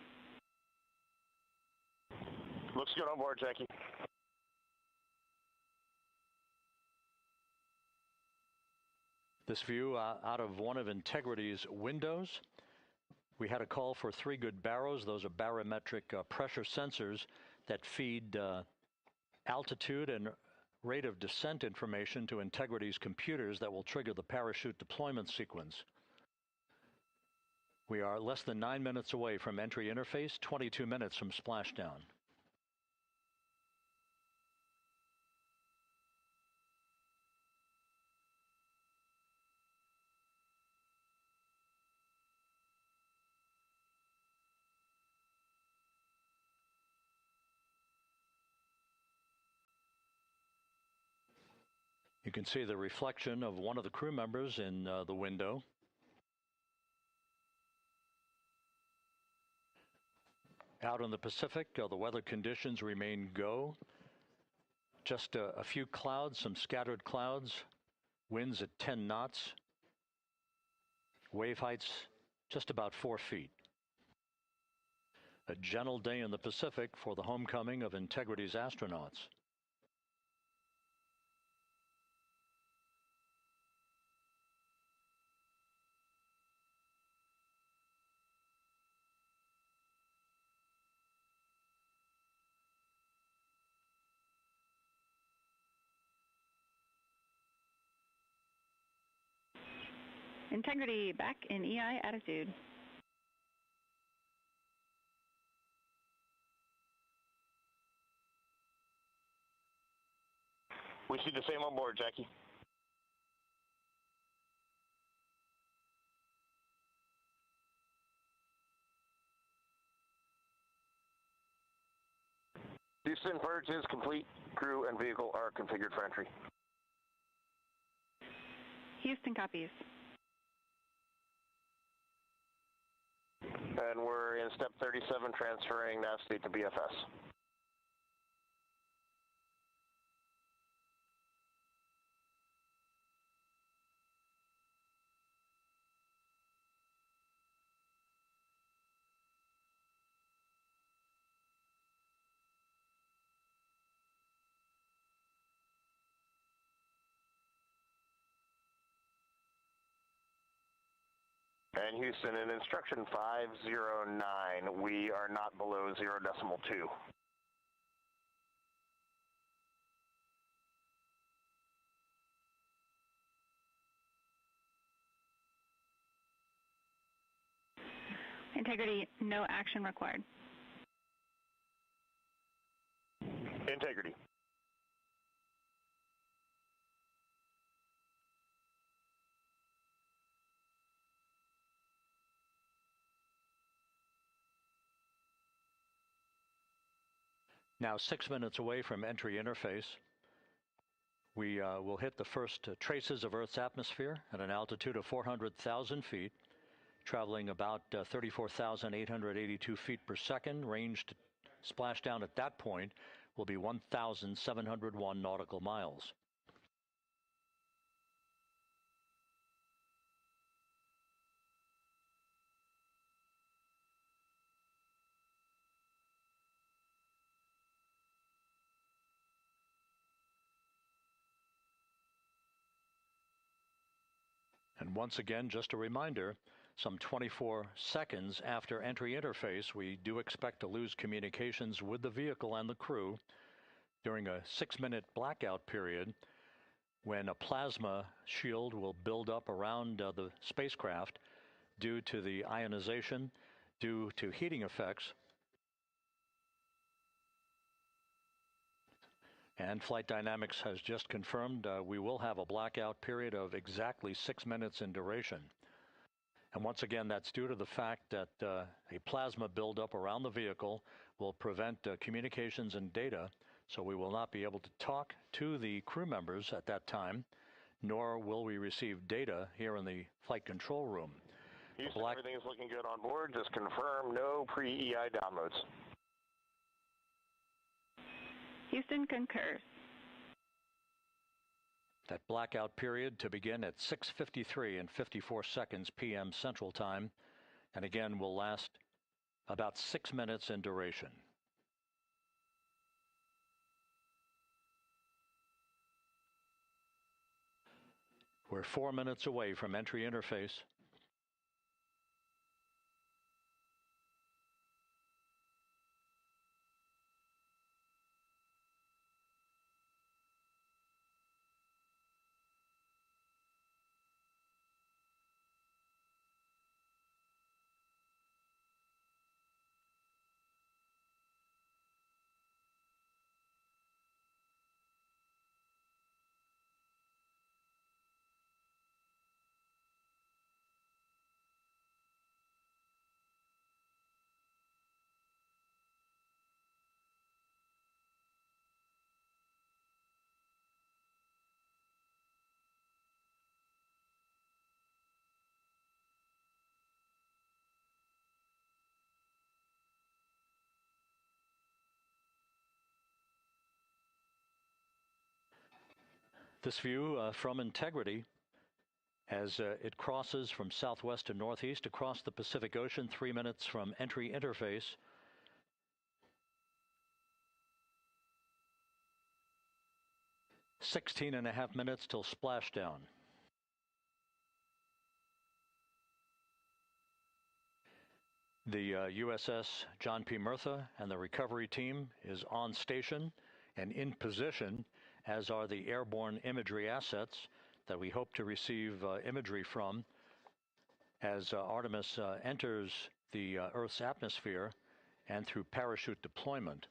E: Looks good on board, Jackie.
C: This view out of one of Integrity's windows. We had a call for 3 good baros. Those are barometric pressure sensors that feed altitude and rate of descent information to Integrity's computers that will trigger the parachute deployment sequence. We are less than 9 minutes away from entry interface, 22 minutes from splashdown. You can see the reflection of one of the crew members in the window. Out in the Pacific, the weather conditions remain go. Just a few clouds, some scattered clouds, winds at 10 knots, wave heights just about 4 feet. A gentle day in the Pacific for the homecoming of Integrity's astronauts.
D: Integrity back in EI attitude.
E: We see the same on board, Jackie. Houston, purge is complete. Crew and vehicle are configured for entry.
D: Houston copies.
E: And we're in step 37, transferring nav state to BFS. And Houston, in instruction 509, we are not below 0.2.
D: Integrity, no action required.
E: Integrity.
C: Now 6 minutes away from entry interface. We will hit the first traces of Earth's atmosphere at an altitude of 400,000 feet, traveling about 34,882 feet per second. Range to splashdown at that point will be 1,701 nautical miles. And once again, just a reminder, some 24 seconds after entry interface, we do expect to lose communications with the vehicle and the crew during a 6-minute blackout period when a plasma shield will build up around the spacecraft due to the ionization, due to heating effects. And Flight Dynamics has just confirmed we will have a blackout period of exactly 6 minutes in duration. And once again, that's due to the fact that a plasma buildup around the vehicle will prevent communications and data, so we will not be able to talk to the crew members at that time, nor will we receive data here in the flight control room.
E: Houston, everything is looking good on board. Just confirm no pre-EI downloads.
D: Houston concurs.
C: That blackout period to begin at 6:53 and 54 seconds p.m. Central Time, and again will last about 6 minutes in duration. We're 4 minutes away from entry interface. This view from Integrity as it crosses from southwest to northeast across the Pacific Ocean, 3 minutes from entry interface. "16.5 minutes till splashdown." The USS John P. Murtha and the recovery team is on station and in position, as are the airborne imagery assets that we hope to receive imagery from as Artemis enters the Earth's atmosphere and through parachute deployment.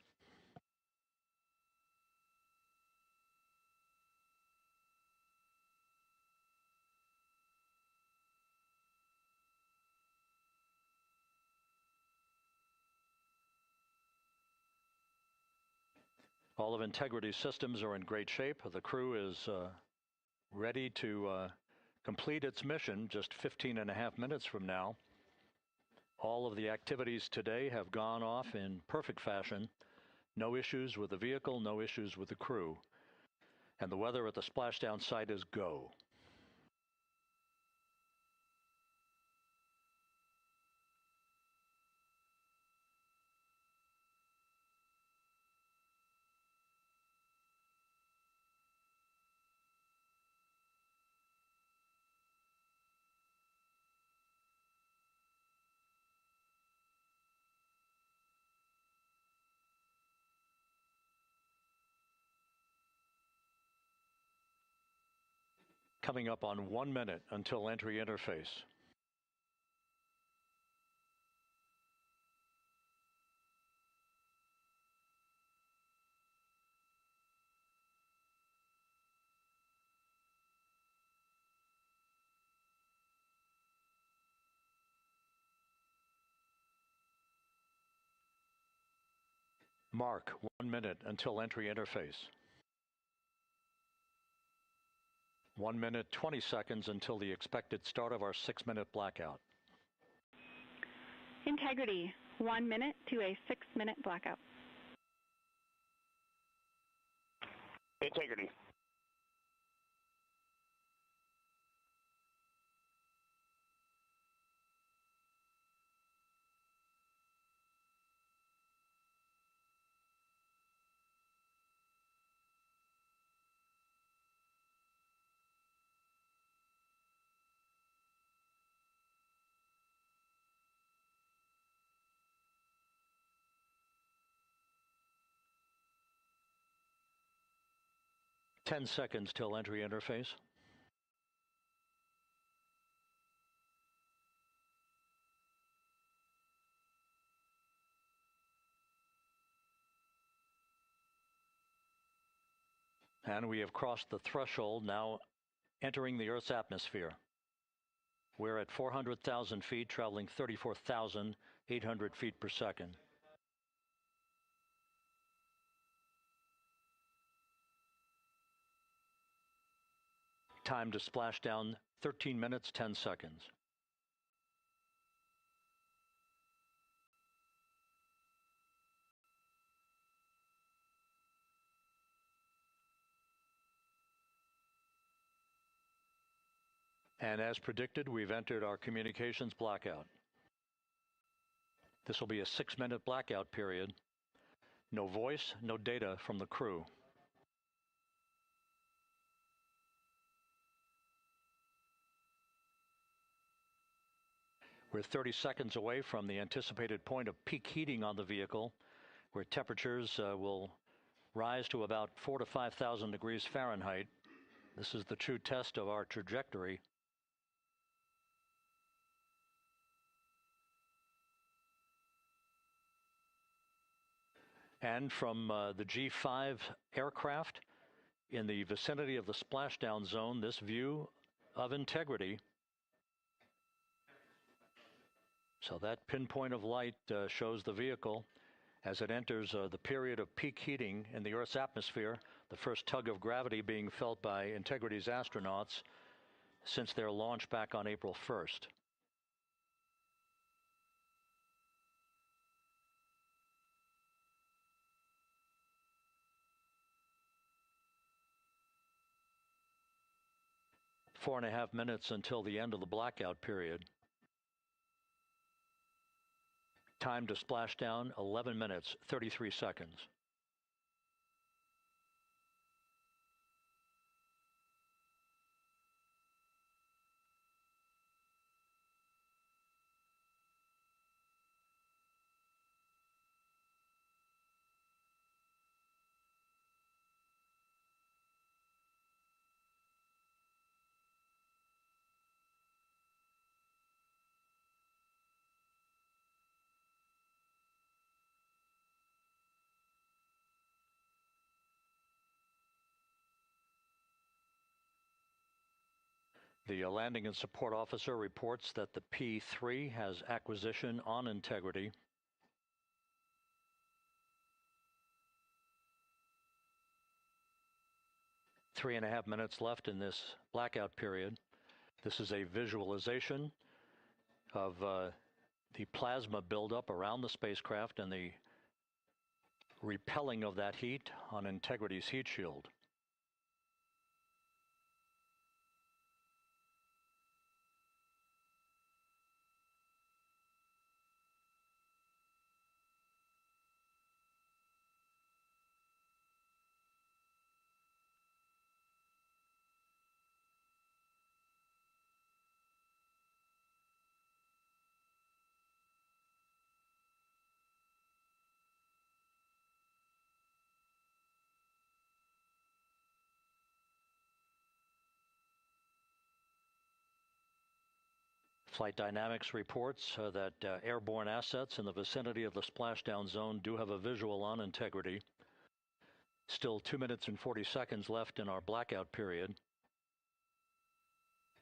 C: All of Integrity's systems are in great shape. The crew is ready to complete its mission just 15.5 minutes from now. All of the activities today have gone off in perfect fashion. No issues with the vehicle, no issues with the crew. And the weather at the splashdown site is go. Coming up on 1 minute until entry interface. Mark 1 minute until entry interface. 1 minute, 20 seconds until the expected start of our 6-minute blackout.
D: Integrity, 1 minute to a 6-minute blackout.
E: Integrity.
C: Ten seconds till entry interface. And we have crossed the threshold, now entering the Earth's atmosphere. We're at 400,000 feet, traveling 34,800 feet per second. Time to splashdown, 13 minutes, 10 seconds. And as predicted, we've entered our communications blackout. This will be a 6-minute blackout period. No voice, no data from the crew. We're 30 seconds away from the anticipated point of peak heating on the vehicle, where temperatures will rise to about 4,000 to 5,000 degrees Fahrenheit. This is the true test of our trajectory. And from the G5 aircraft in the vicinity of the splashdown zone, this view of integrity. So that pinpoint of light shows the vehicle as it enters the period of peak heating in the Earth's atmosphere, the first tug of gravity being felt by Integrity's astronauts since their launch back on April 1st. Four and a half minutes until the end of the blackout period. Time to splashdown, 11 minutes, 33 seconds. The landing and support officer reports that the P-3 has acquisition on Integrity. Three and a half minutes left in this blackout period. This is a visualization of the plasma buildup around the spacecraft and the repelling of that heat on Integrity's heat shield. Flight Dynamics reports that airborne assets in the vicinity of the splashdown zone do have a visual on Integrity. Still 2 minutes and 40 seconds left in our blackout period.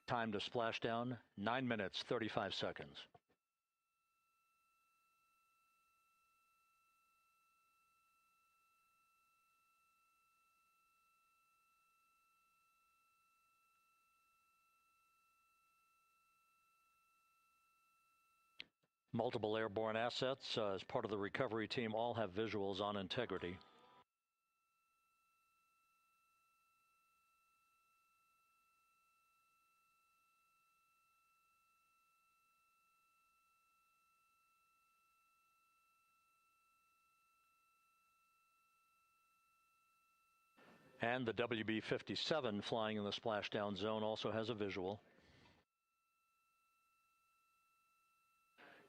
C: Time to splashdown, 9 minutes, 35 seconds. Multiple airborne assets as part of the recovery team all have visuals on Integrity. And the WB-57 flying in the splashdown zone also has a visual.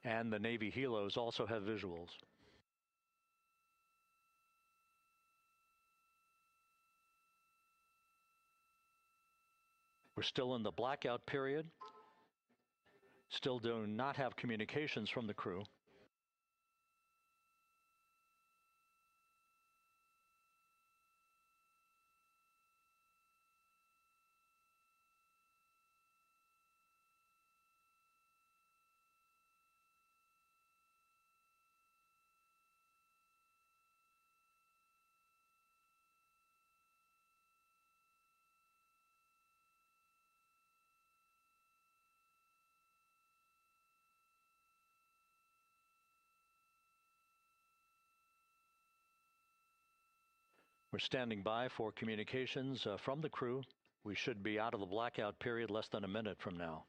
C: And the Navy helos also have visuals. We're still in the blackout period. Still do not have communications from the crew. We're standing by for communications from the crew. We should be out of the blackout period less than a minute from now.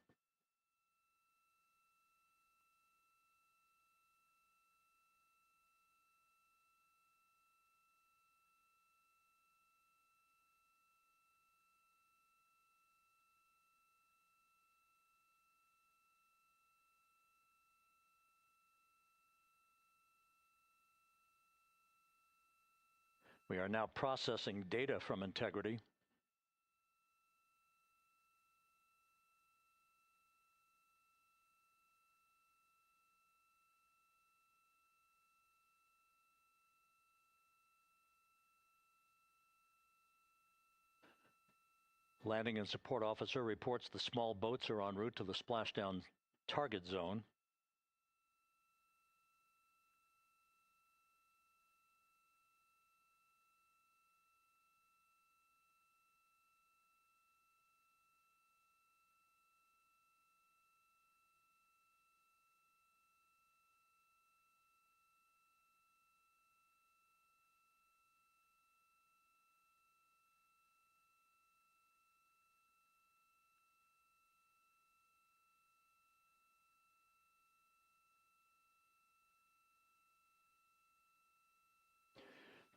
C: We are now processing data from integrity. Landing and support officer reports the small boats are en route to the splashdown target zone.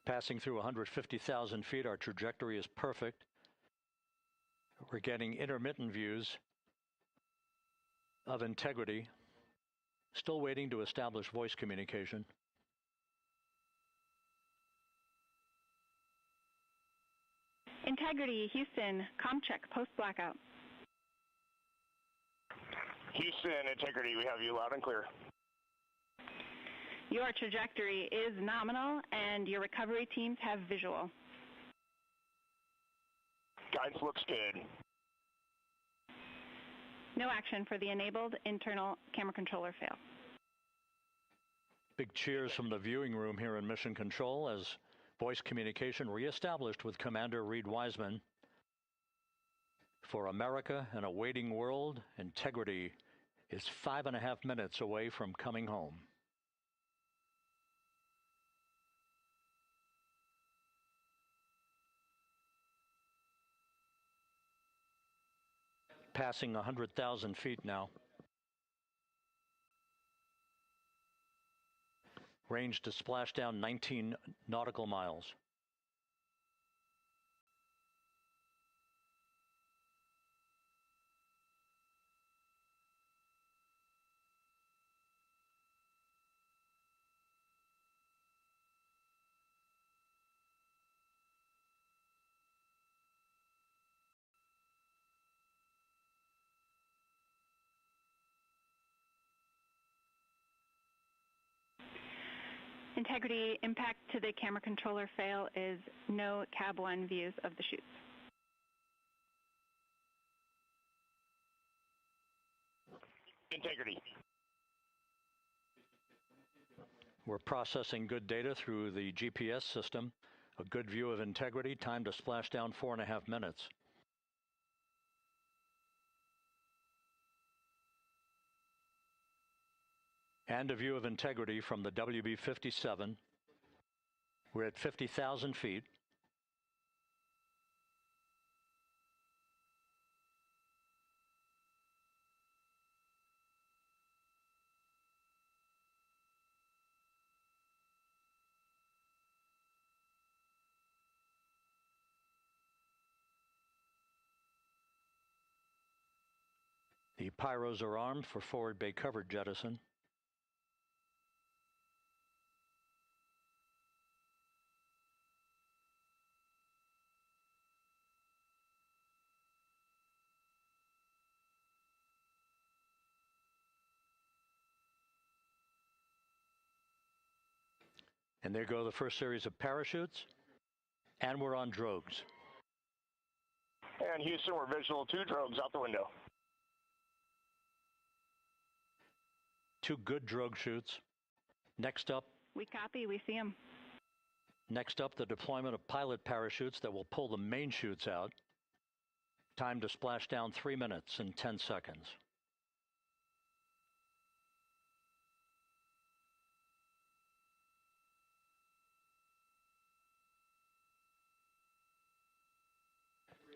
C: Passing through 150,000 feet, our trajectory is perfect. We're getting intermittent views of integrity. Still waiting to establish voice communication.
D: Integrity, Houston, comm check, post-blackout.
E: Houston, Integrity, we have you loud and clear.
D: Your trajectory is nominal, and your recovery teams have visual.
E: Guidance looks good.
D: No action for the enabled internal camera controller fail.
C: Big cheers from the viewing room here in Mission Control as voice communication reestablished with Commander Reed Wiseman. For America and a waiting world, Integrity is 5.5 minutes away from coming home. Passing 100,000 feet now. Range to splash down 19 nautical miles.
D: Integrity, impact to the camera controller fail is no Cab 1 views of the chutes.
E: Integrity.
C: We're processing good data through the GPS system. A good view of Integrity, time to splash down 4.5 minutes. And a view of Integrity from the WB-57. We're at 50,000 feet. The pyros are armed for forward bay cover jettison. And there go the first series of parachutes, and we're on drogues.
E: And Houston, we're visual 2 drogues out the window.
C: 2 good drogue chutes. Next up.
D: We copy, we see them.
C: Next up, the deployment of pilot parachutes that will pull the main chutes out. Time to splash down 3 minutes and 10 seconds.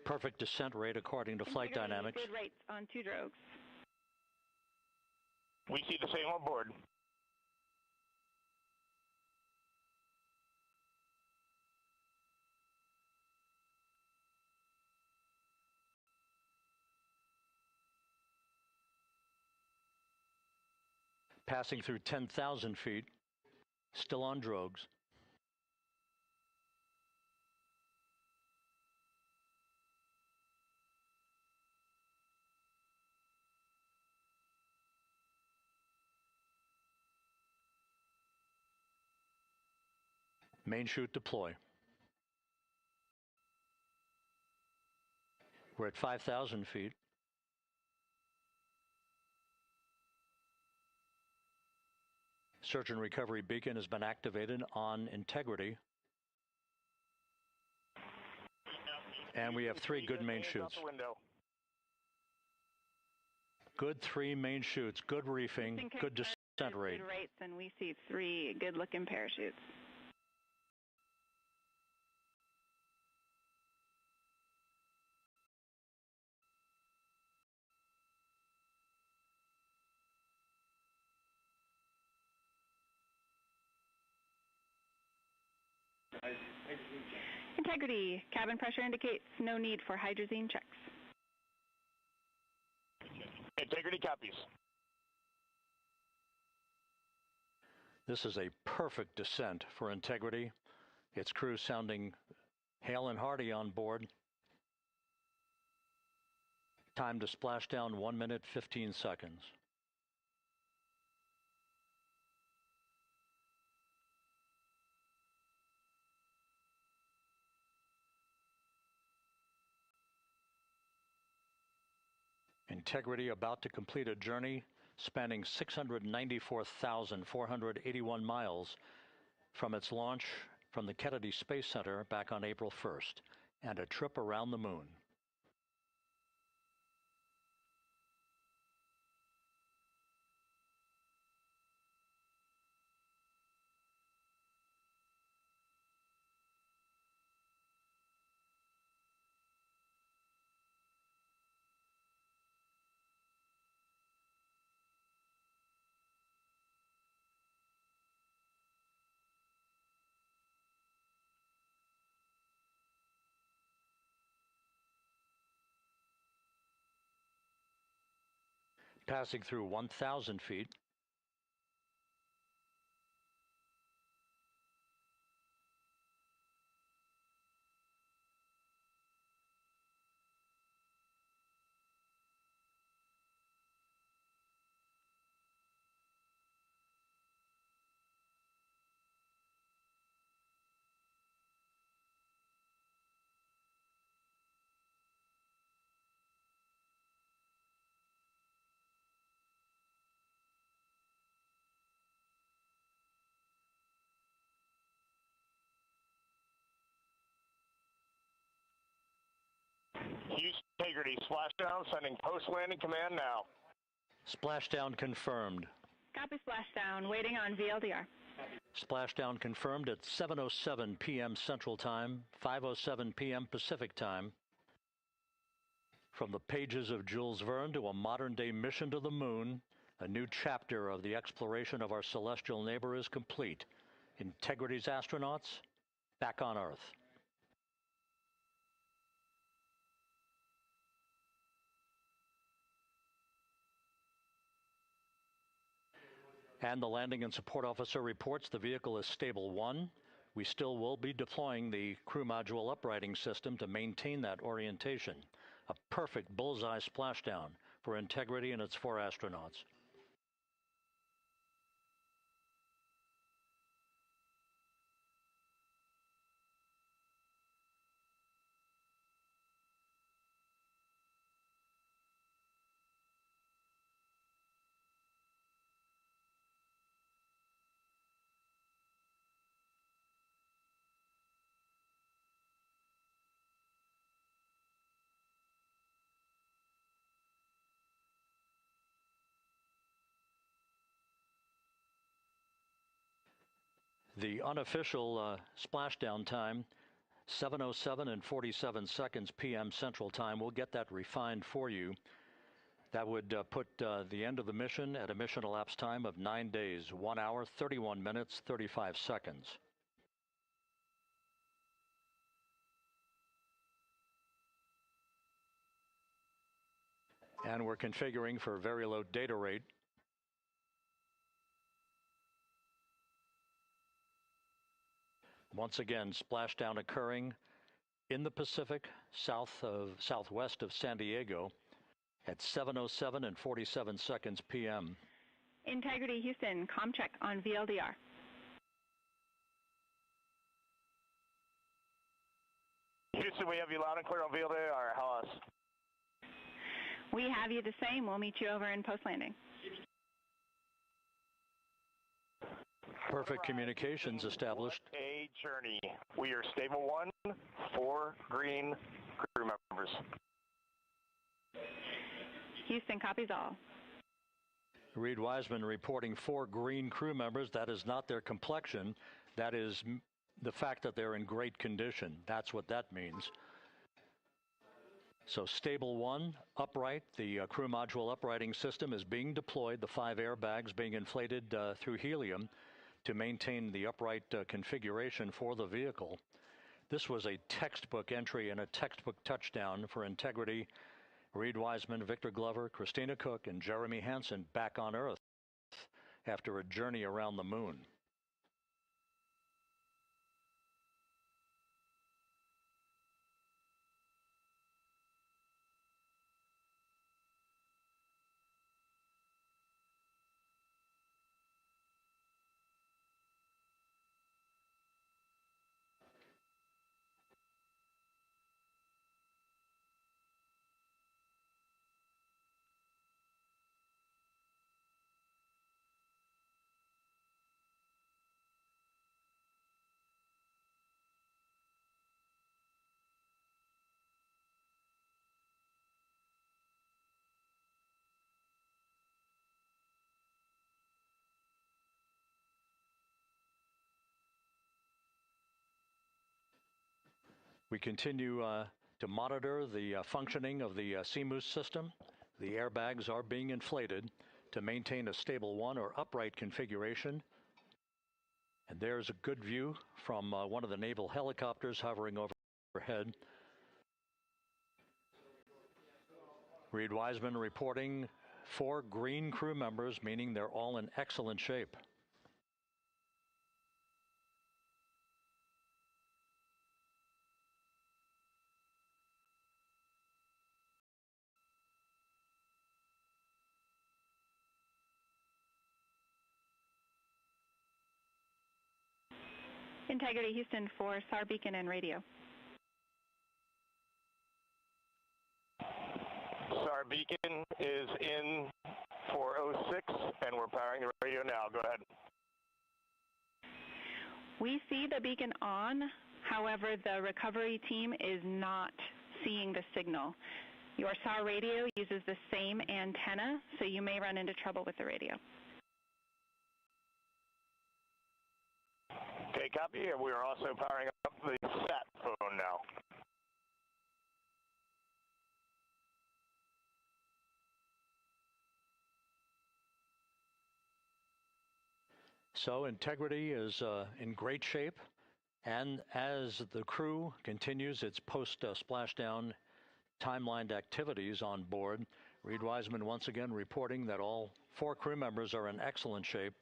C: Perfect descent rate according to flight dynamics.
D: Good rates on 2 drogues.
E: We see the same on board.
C: Passing through 10,000 feet, still on drogues. Main chute deploy. We're at 5,000 feet. Search and recovery beacon has been activated on integrity. And we have 3 good main chutes. Good 3 main chutes, good reefing, good descent rate.
D: Good rates, and we see 3 good-looking parachutes. Integrity. Cabin pressure indicates no need for hydrazine checks.
E: Integrity copies.
C: This is a perfect descent for integrity. Its crew sounding hale and hearty on board. Time to splash down 1 minute, 15 seconds. Integrity about to complete a journey spanning 694,481 miles from its launch from the Kennedy Space Center back on April 1st, and a trip around the moon. Passing through 1,000 feet.
E: Houston Integrity, splashdown, sending post-landing command now.
C: Splashdown confirmed.
D: Copy splashdown, waiting on VLDR.
C: Splashdown confirmed at 7:07 p.m. Central Time, 5:07 p.m. Pacific Time. From the pages of Jules Verne to a modern-day mission to the moon, a new chapter of the exploration of our celestial neighbor is complete. Integrity's astronauts back on Earth. And the landing and support officer reports the vehicle is stable 1. We still will be deploying the crew module uprighting system to maintain that orientation. A perfect bullseye splashdown for Integrity and its 4 astronauts. The unofficial splashdown time 7:07 and 47 seconds p.m. Central Time. We'll get that refined for you. That would put the end of the mission at a mission elapsed time of 9 days, 1 hour, 31 minutes, 35 seconds. And we're configuring for very low data rate. Once again, splashdown occurring in the Pacific, southwest of San Diego at 7:07 and 47 seconds p.m.
D: Integrity Houston, comm check on VLDR.
E: Houston, we have you loud and clear on VLDR. How else?
D: We have you the same. We'll meet you over in post-landing.
C: Perfect communications established.
E: A journey. We are stable 1, 4 green crew members.
D: Houston copies all.
C: Reed Wiseman reporting 4 green crew members. That is not their complexion. That is the fact that they're in great condition. That's what that means. So stable 1, upright. The crew module uprighting system is being deployed. The 5 airbags being inflated through helium to maintain the upright configuration for the vehicle. This was a textbook entry and a textbook touchdown for Integrity. Reed Wiseman, Victor Glover, Christina Cook, and Jeremy Hansen back on Earth after a journey around the moon. We continue to monitor the functioning of the CMOOS system. The airbags are being inflated to maintain a stable 1 or upright configuration. And there's a good view from one of the naval helicopters hovering overhead. Reed Wiseman reporting 4 green crew members, meaning they're all in excellent shape.
D: Integrity Houston for SAR beacon and radio.
E: SAR beacon is in for 06, and we're powering the radio now. Go ahead.
D: We see the beacon on. However, the recovery team is not seeing the signal. Your SAR radio uses the same antenna, so you may run into trouble with the radio.
E: Okay, copy. And we are also powering up the sat phone now.
C: So Integrity is in great shape, and as the crew continues its post-splashdown timelined activities on board, Reed Wiseman once again reporting that all 4 crew members are in excellent shape.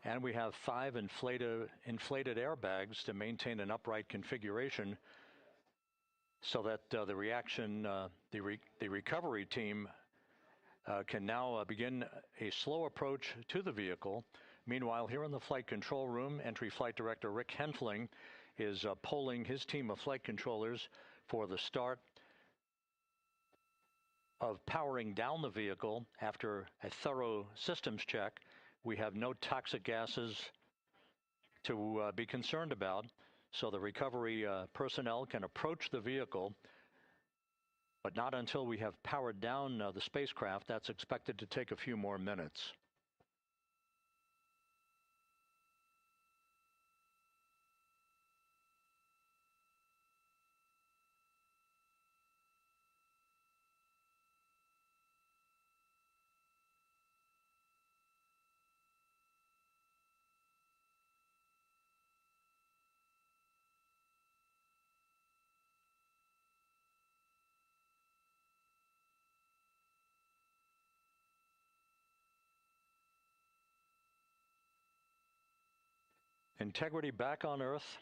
C: And we have 5 inflated airbags to maintain an upright configuration so that the recovery team can now begin a slow approach to the vehicle. Meanwhile, here in the flight control room, Entry Flight Director Rick Henfling is polling his team of flight controllers for the start of powering down the vehicle after a thorough systems check. We have no toxic gases to be concerned about, so the recovery personnel can approach the vehicle, but not until we have powered down the spacecraft. That's expected to take a few more minutes. Integrity back on Earth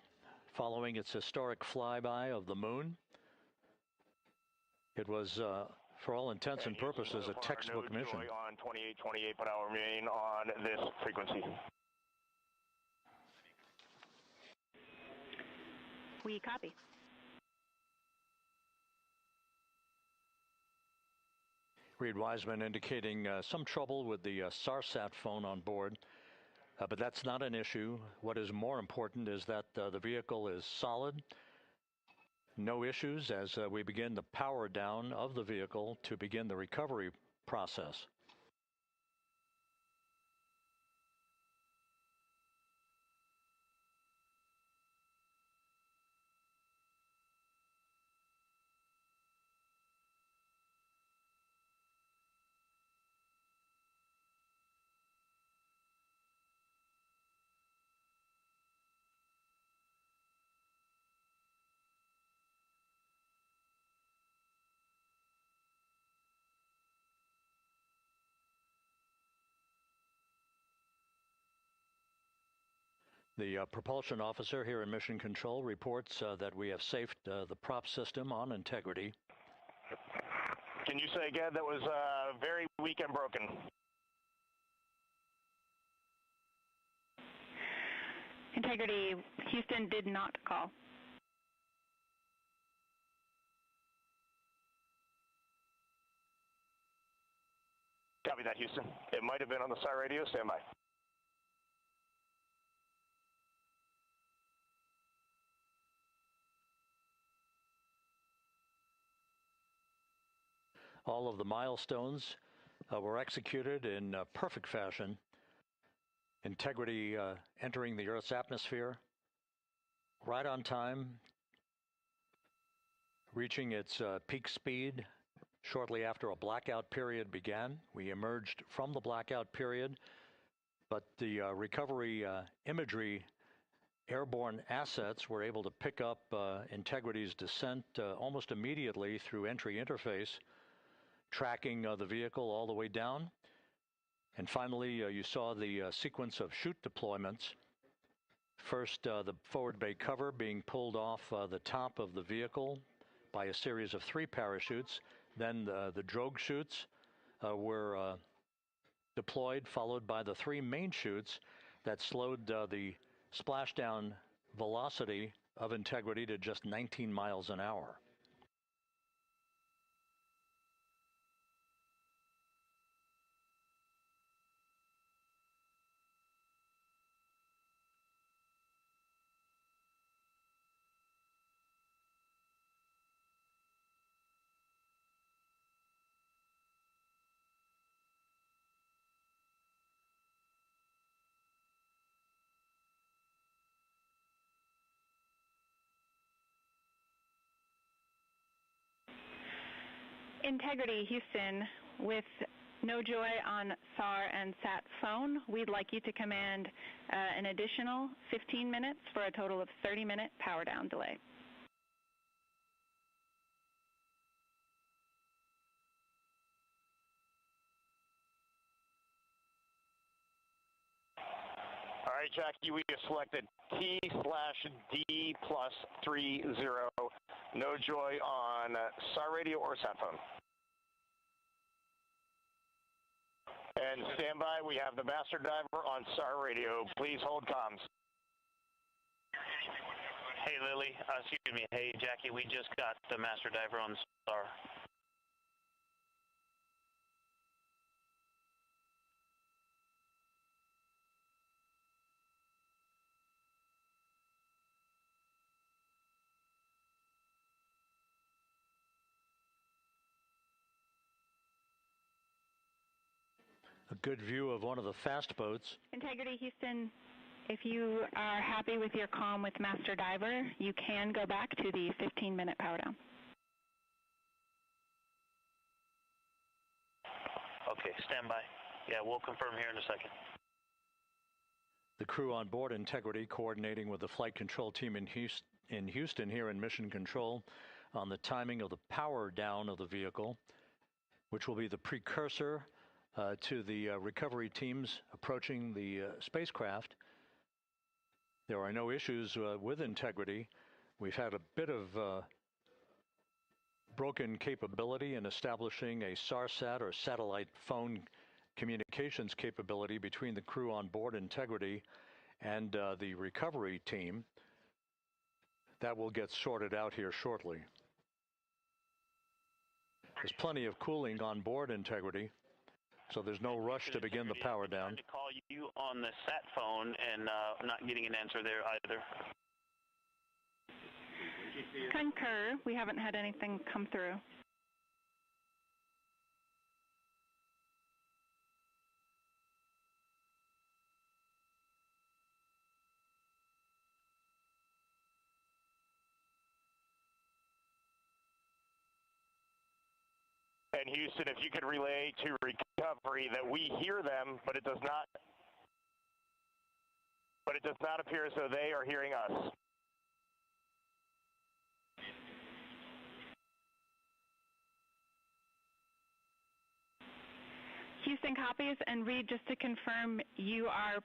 C: following its historic flyby of the moon. It was, for all intents and purposes, a textbook mission.
E: On 2828, but I'll remain on this frequency.
D: We copy.
C: Reed Wiseman indicating some trouble with the SARSAT phone on board. But that's not an issue. What is more important is that the vehicle is solid. No issues as we begin the power down of the vehicle to begin the recovery process. The propulsion officer here in Mission Control reports that we have safed the prop system on integrity.
E: Can you say again? That was very weak and broken.
D: Integrity, Houston did not call.
E: Copy that, Houston. It might have been on the SAR radio. Stand by.
C: All of the milestones were executed in perfect fashion. Integrity entering the Earth's atmosphere right on time, reaching its peak speed shortly after a blackout period began. We emerged from the blackout period, but the recovery imagery airborne assets were able to pick up Integrity's descent almost immediately through entry interface, tracking the vehicle all the way down. And finally, you saw the sequence of chute deployments. First, the forward bay cover being pulled off the top of the vehicle by a series of 3 parachutes. Then the drogue chutes were deployed, followed by the 3 main chutes that slowed the splashdown velocity of Integrity to just 19 miles an hour.
D: Integrity, Houston, with no joy on SAR and SAT phone, we'd like you to command an additional 15 minutes for a total of 30-minute power down delay.
E: All right, Jackie, we have selected T/D+30. No joy on SAR radio or sat phone. And stand by, we have the master diver on SAR radio. Please hold comms.
H: Hey, Lily, excuse me. Hey, Jackie, we just got the master diver on SAR.
C: A good view of one of the fast boats.
D: Integrity, Houston, if you are happy with your comm with master diver, you can go back to the 15-minute power down.
H: Okay, stand by. Yeah, we'll confirm here in a second.
C: The crew on board Integrity coordinating with the flight control team in Houston here in Mission Control on the timing of the power down of the vehicle, which will be the precursor to the recovery teams approaching the spacecraft. There are no issues with integrity. We've had a bit of broken capability in establishing a SARSAT or satellite phone communications capability between the crew on board Integrity and the recovery team. That will get sorted out here shortly. There's plenty of cooling on board Integrity, so there's no rush to begin the power down.
H: To call you on the sat phone and not getting an answer there either.
D: Concur. We haven't had anything come through.
E: And Houston, if you could relay to recovery that we hear them, but it does not appear as though they are hearing us.
D: Houston copies, and Reed, just to confirm, you are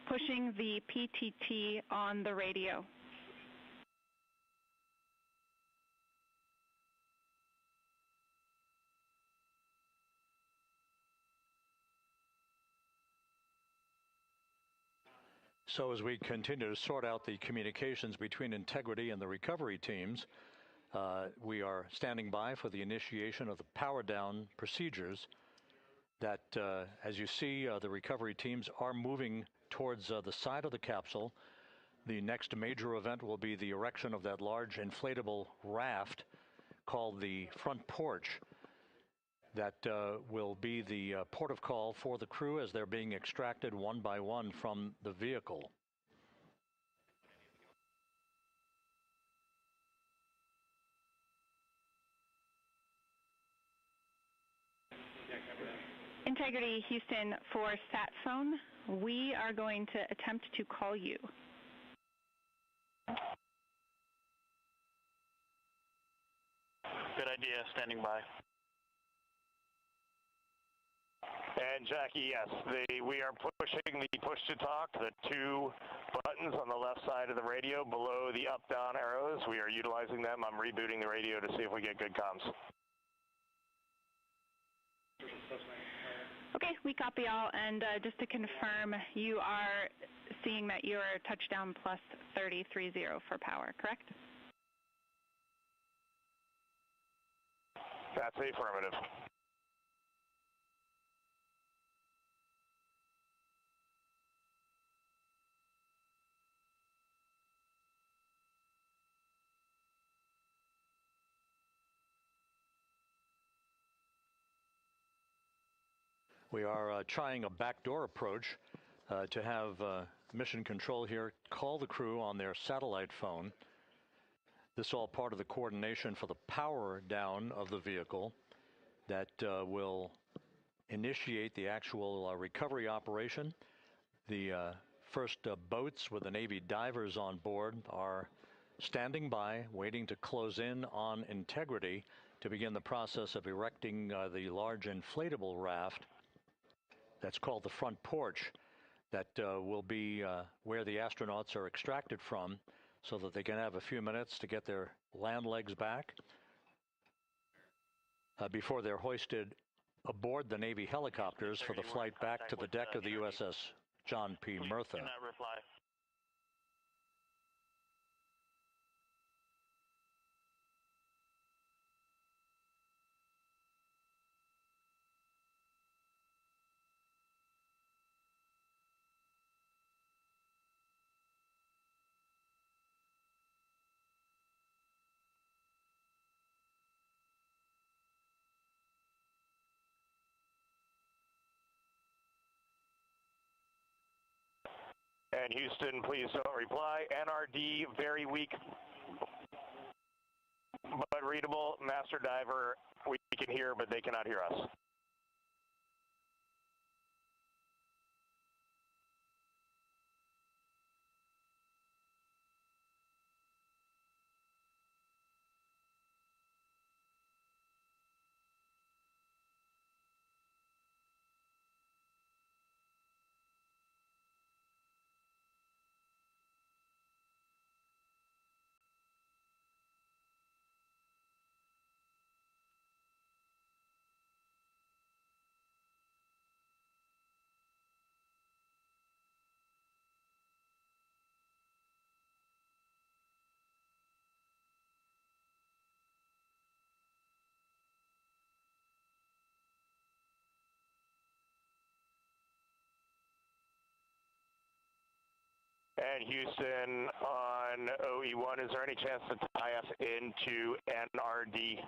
D: pushing the PTT on the radio.
C: So as we continue to sort out the communications between Integrity and the recovery teams, we are standing by for the initiation of the power down procedures that, as you see, the recovery teams are moving towards the side of the capsule. The next major event will be the erection of that large inflatable raft called the front porch. That will be the port of call for the crew as they're being extracted one by one from the vehicle.
D: Integrity, Houston, for sat phone, we are going to attempt to call you.
H: Good idea, standing by.
E: And Jackie, yes, we are pushing the push to talk, the two buttons on the left side of the radio below the up-down arrows. We are utilizing them. I'm rebooting the radio to see if we get good comms.
D: Okay, we copy all, and just to confirm, you are seeing that you are touchdown plus 3030 for power, correct?
E: That's the affirmative.
C: We are trying a backdoor approach to have Mission Control here call the crew on their satellite phone. This is all part of the coordination for the power down of the vehicle that will initiate the actual recovery operation. The first boats with the Navy divers on board are standing by, waiting to close in on Integrity to begin the process of erecting the large inflatable raft that's called the front porch that will be where the astronauts are extracted from so that they can have a few minutes to get their land legs back before they're hoisted aboard the Navy helicopters for the flight back to the deck of the USS John P. Murtha.
E: And Houston, please don't reply. NRD, very weak, but readable. Master diver, we can hear, but they cannot hear us. And Houston on OE1, is there any chance to tie us into NRD?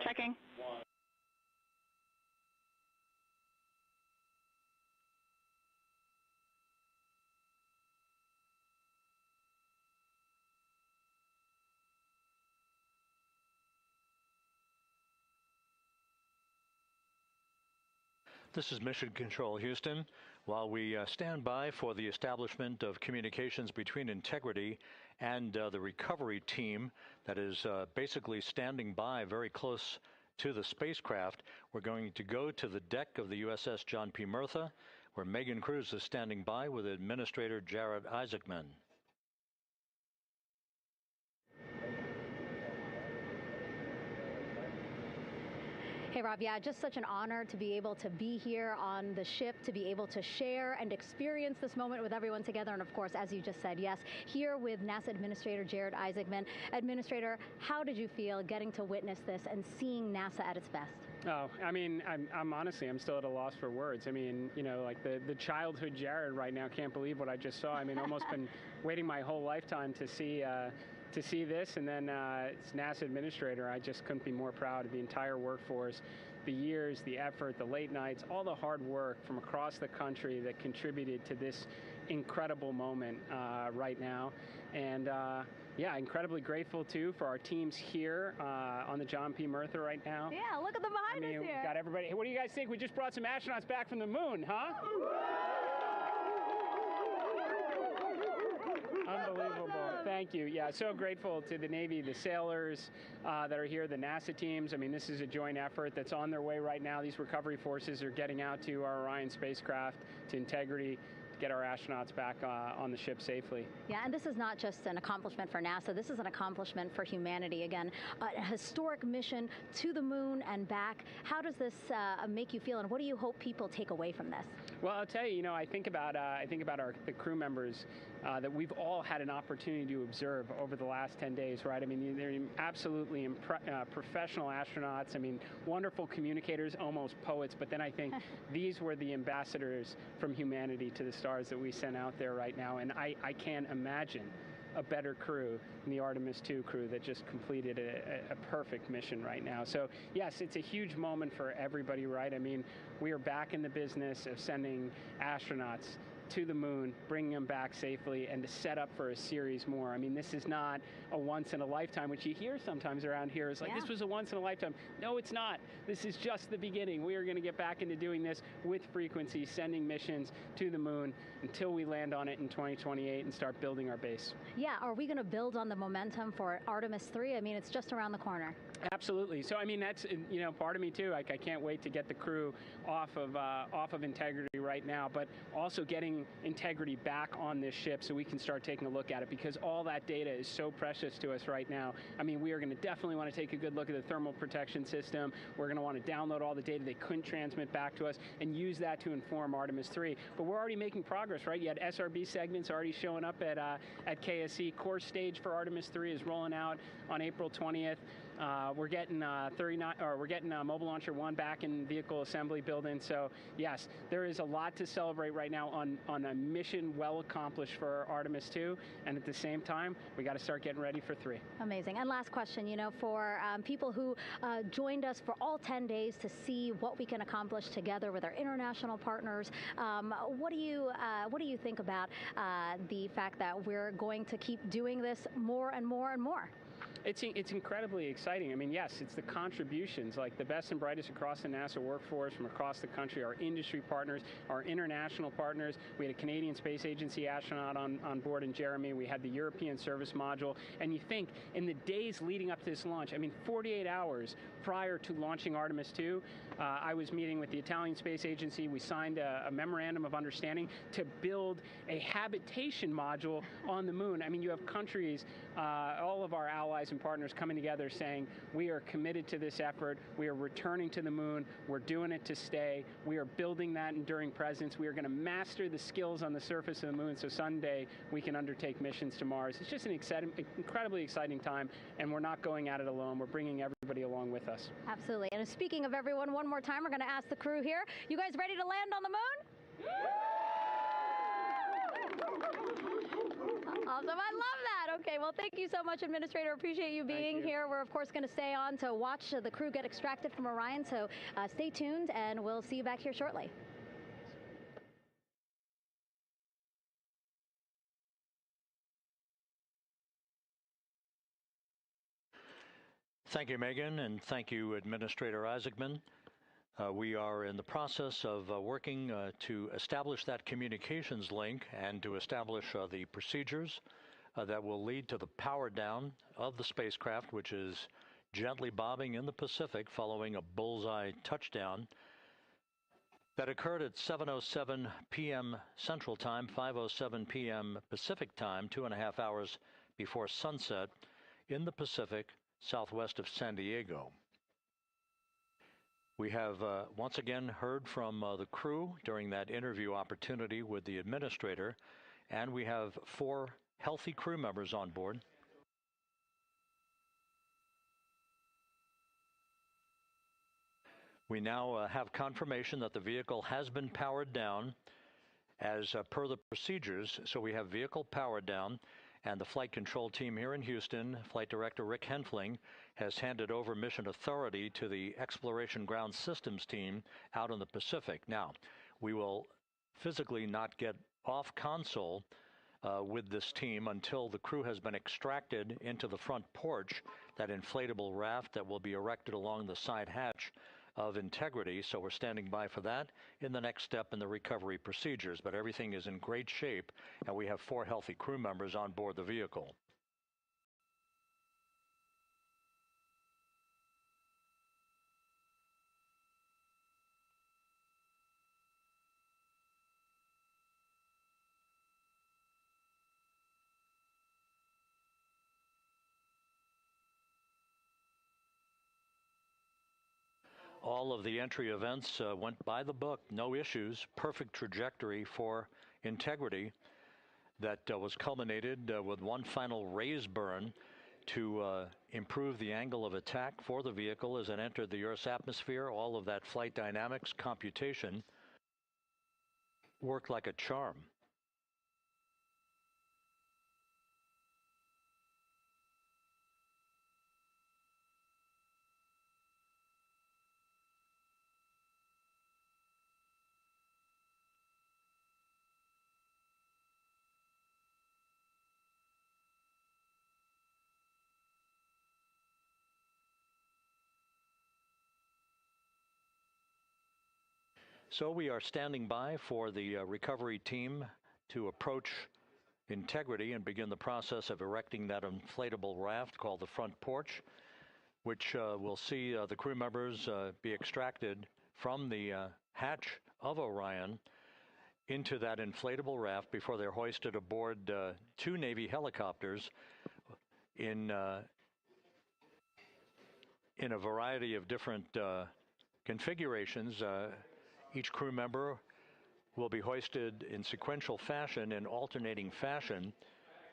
D: Checking.
C: This is Mission Control Houston. While we stand by for the establishment of communications between Integrity and the recovery team that is basically standing by very close to the spacecraft, we're going to go to the deck of the USS John P. Murtha, where Megan Cruz is standing by with Administrator Jared Isaacman.
A: Hey, Rob, yeah, just such an honor to be able to be here on the ship, to be able to share and experience this moment with everyone together. And of course, as you just said, yes, here with NASA Administrator Jared Isaacman. Administrator, how did you feel getting to witness this and seeing NASA at its best?
I: Oh, I mean, I'm honestly, I'm still at a loss for words. I mean, you know, like the childhood Jared right now can't believe what I just saw. I mean, almost been waiting my whole lifetime to see this, and then it's NASA Administrator. I just couldn't be more proud of the entire workforce, the years, the effort, the late nights, all the hard work from across the country that contributed to this incredible moment right now. And yeah, incredibly grateful too for our teams here on the John P. Murtha right now.
A: Yeah, look at the behind us here.
I: We got everybody. Hey, what do you guys think? We just brought some astronauts back from the moon, huh? Unbelievable. Thank you. Yeah, so grateful to the Navy, the sailors that are here, the NASA teams. I mean, this is a joint effort that's on their way right now. These recovery forces are getting out to our Orion spacecraft, to Integrity, get our astronauts back on the ship safely.
A: Yeah, and this is not just an accomplishment for NASA. This is an accomplishment for humanity. Again, a historic mission to the moon and back. How does this make you feel, and what do you hope people take away from this?
I: Well, I'll tell you, you know, I think about the crew members that we've all had an opportunity to observe over the last 10 days, right? I mean, they're absolutely professional astronauts. I mean, wonderful communicators, almost poets. But then I think these were the ambassadors from humanity to the stars that we sent out there right now. And I can't imagine a better crew than the Artemis II crew that just completed a perfect mission right now. So yes, it's a huge moment for everybody, right? I mean, we are back in the business of sending astronauts to the moon, bringing them back safely, and to set up for a series more. I mean, this is not a once in a lifetime, which you hear sometimes around here. It's like, this was a once in a lifetime. No, it's not. This is just the beginning. We are going to get back into doing this with frequency, sending missions to the moon until we land on it in 2028 and start building our base. Yeah,
A: are we going to build on the momentum for Artemis 3? I mean, it's just around the corner.
I: Absolutely. So, I mean, that's, you know, part of me too. Like, I can't wait to get the crew off of Integrity right now, but also getting Integrity back on this ship so we can start taking a look at it, because all that data is so precious to us right now. I mean, we are going to definitely want to take a good look at the thermal protection system. We're going to want to download all the data they couldn't transmit back to us and use that to inform Artemis 3. But we're already making progress, right? You had SRB segments already showing up at KSC. Core stage for Artemis 3 is rolling out on April 20th. We're getting Mobile Launcher 1 back in vehicle assembly building. So yes, there is a lot to celebrate right now on a mission well accomplished for Artemis 2, and at the same time, we got to start getting ready for 3.
A: Amazing. And last question, you know, for people who joined us for all 10 days to see what we can accomplish together with our international partners, what do you think about the fact that we're going to keep doing this more and more and more?
I: It's incredibly exciting. I mean, yes, it's the contributions, like the best and brightest across the NASA workforce from across the country, our industry partners, our international partners. We had a Canadian Space Agency astronaut on board in Jeremy. We had the European Service Module. And you think, in the days leading up to this launch, I mean, 48 hours prior to launching Artemis 2, I was meeting with the Italian Space Agency. We signed a memorandum of understanding to build a habitation module on the moon. I mean, you have countries, all of our allies allies and partners coming together saying, we are committed to this effort, we are returning to the moon, we're doing it to stay, we are building that enduring presence, we are going to master the skills on the surface of the moon so someday we can undertake missions to Mars. It's just an incredibly exciting time, and we're not going at it alone. We're bringing everybody along with us.
A: Absolutely. And speaking of everyone, one more time, we're going to ask the crew here, you guys ready to land on the moon? Awesome. I love that. Okay, well, thank you so much, Administrator. Appreciate you being here. We're, of course, going to stay on to watch the crew get extracted from Orion, so stay tuned, and we'll see you back here shortly.
C: Thank you, Megan, and thank you, Administrator Isaacman. We are in the process of working to establish that communications link and to establish the procedures that will lead to the power down of the spacecraft, which is gently bobbing in the Pacific following a bullseye touchdown that occurred at 7:07 p.m. Central Time, 5:07 p.m. Pacific Time, 2.5 hours before sunset in the Pacific, southwest of San Diego. We have once again heard from the crew during that interview opportunity with the administrator, and we have 4 healthy crew members on board. We now have confirmation that the vehicle has been powered down as per the procedures, so we have vehicle powered down. And the flight control team here in Houston, Flight Director Rick Henfling, has handed over mission authority to the Exploration Ground Systems team out in the Pacific. Now, we will physically not get off console with this team until the crew has been extracted into the front porch, that inflatable raft that will be erected along the side hatch of Integrity. So we're standing by for that in the next step in the recovery procedures. But everything is in great shape, and we have 4 healthy crew members on board the vehicle. All of the entry events went by the book, no issues, perfect trajectory for Integrity that was culminated with one final raise burn to improve the angle of attack for the vehicle as it entered the Earth's atmosphere. All of that flight dynamics computation worked like a charm. So we are standing by for the recovery team to approach Integrity and begin the process of erecting that inflatable raft called the front porch, which will see the crew members be extracted from the hatch of Orion into that inflatable raft before they're hoisted aboard 2 Navy helicopters in a variety of different configurations. Each crew member will be hoisted in sequential fashion, in alternating fashion,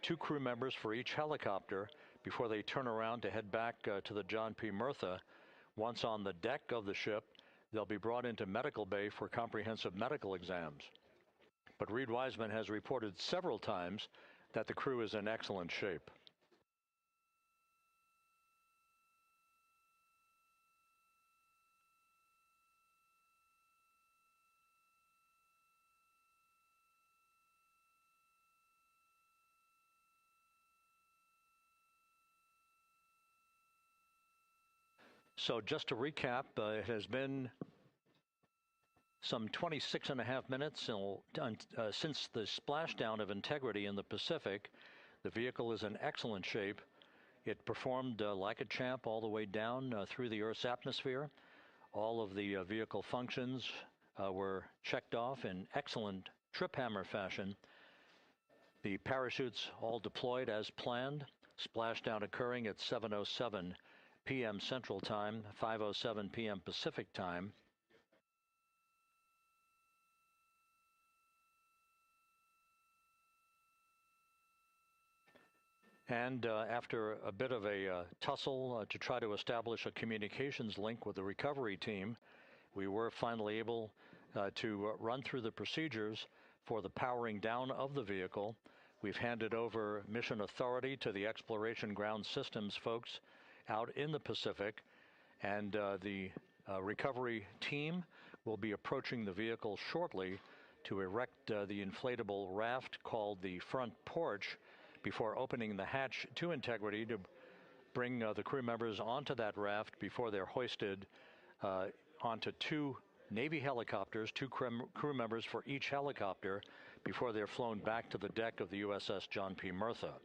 C: 2 crew members for each helicopter before they turn around to head back to the John P. Murtha. Once on the deck of the ship, they'll be brought into medical bay for comprehensive medical exams. But Reed Wiseman has reported several times that the crew is in excellent shape. So just to recap, it has been some 26.5 minutes since the splashdown of Integrity in the Pacific. The vehicle is in excellent shape. It performed like a champ all the way down through the Earth's atmosphere. All of the vehicle functions were checked off in excellent trip hammer fashion. The parachutes all deployed as planned. Splashdown occurring at 7:07 p.m. Central Time, 5:07 p.m. Pacific Time. And after a bit of a tussle to try to establish a communications link with the recovery team, we were finally able to run through the procedures for the powering down of the vehicle. We've handed over mission authority to the Exploration Ground Systems folks out in the Pacific, and the recovery team will be approaching the vehicle shortly to erect the inflatable raft called the front porch before opening the hatch to Integrity to bring the crew members onto that raft before they're hoisted onto two Navy helicopters, two crew members for each helicopter, before they're flown back to the deck of the USS John P. Murtha.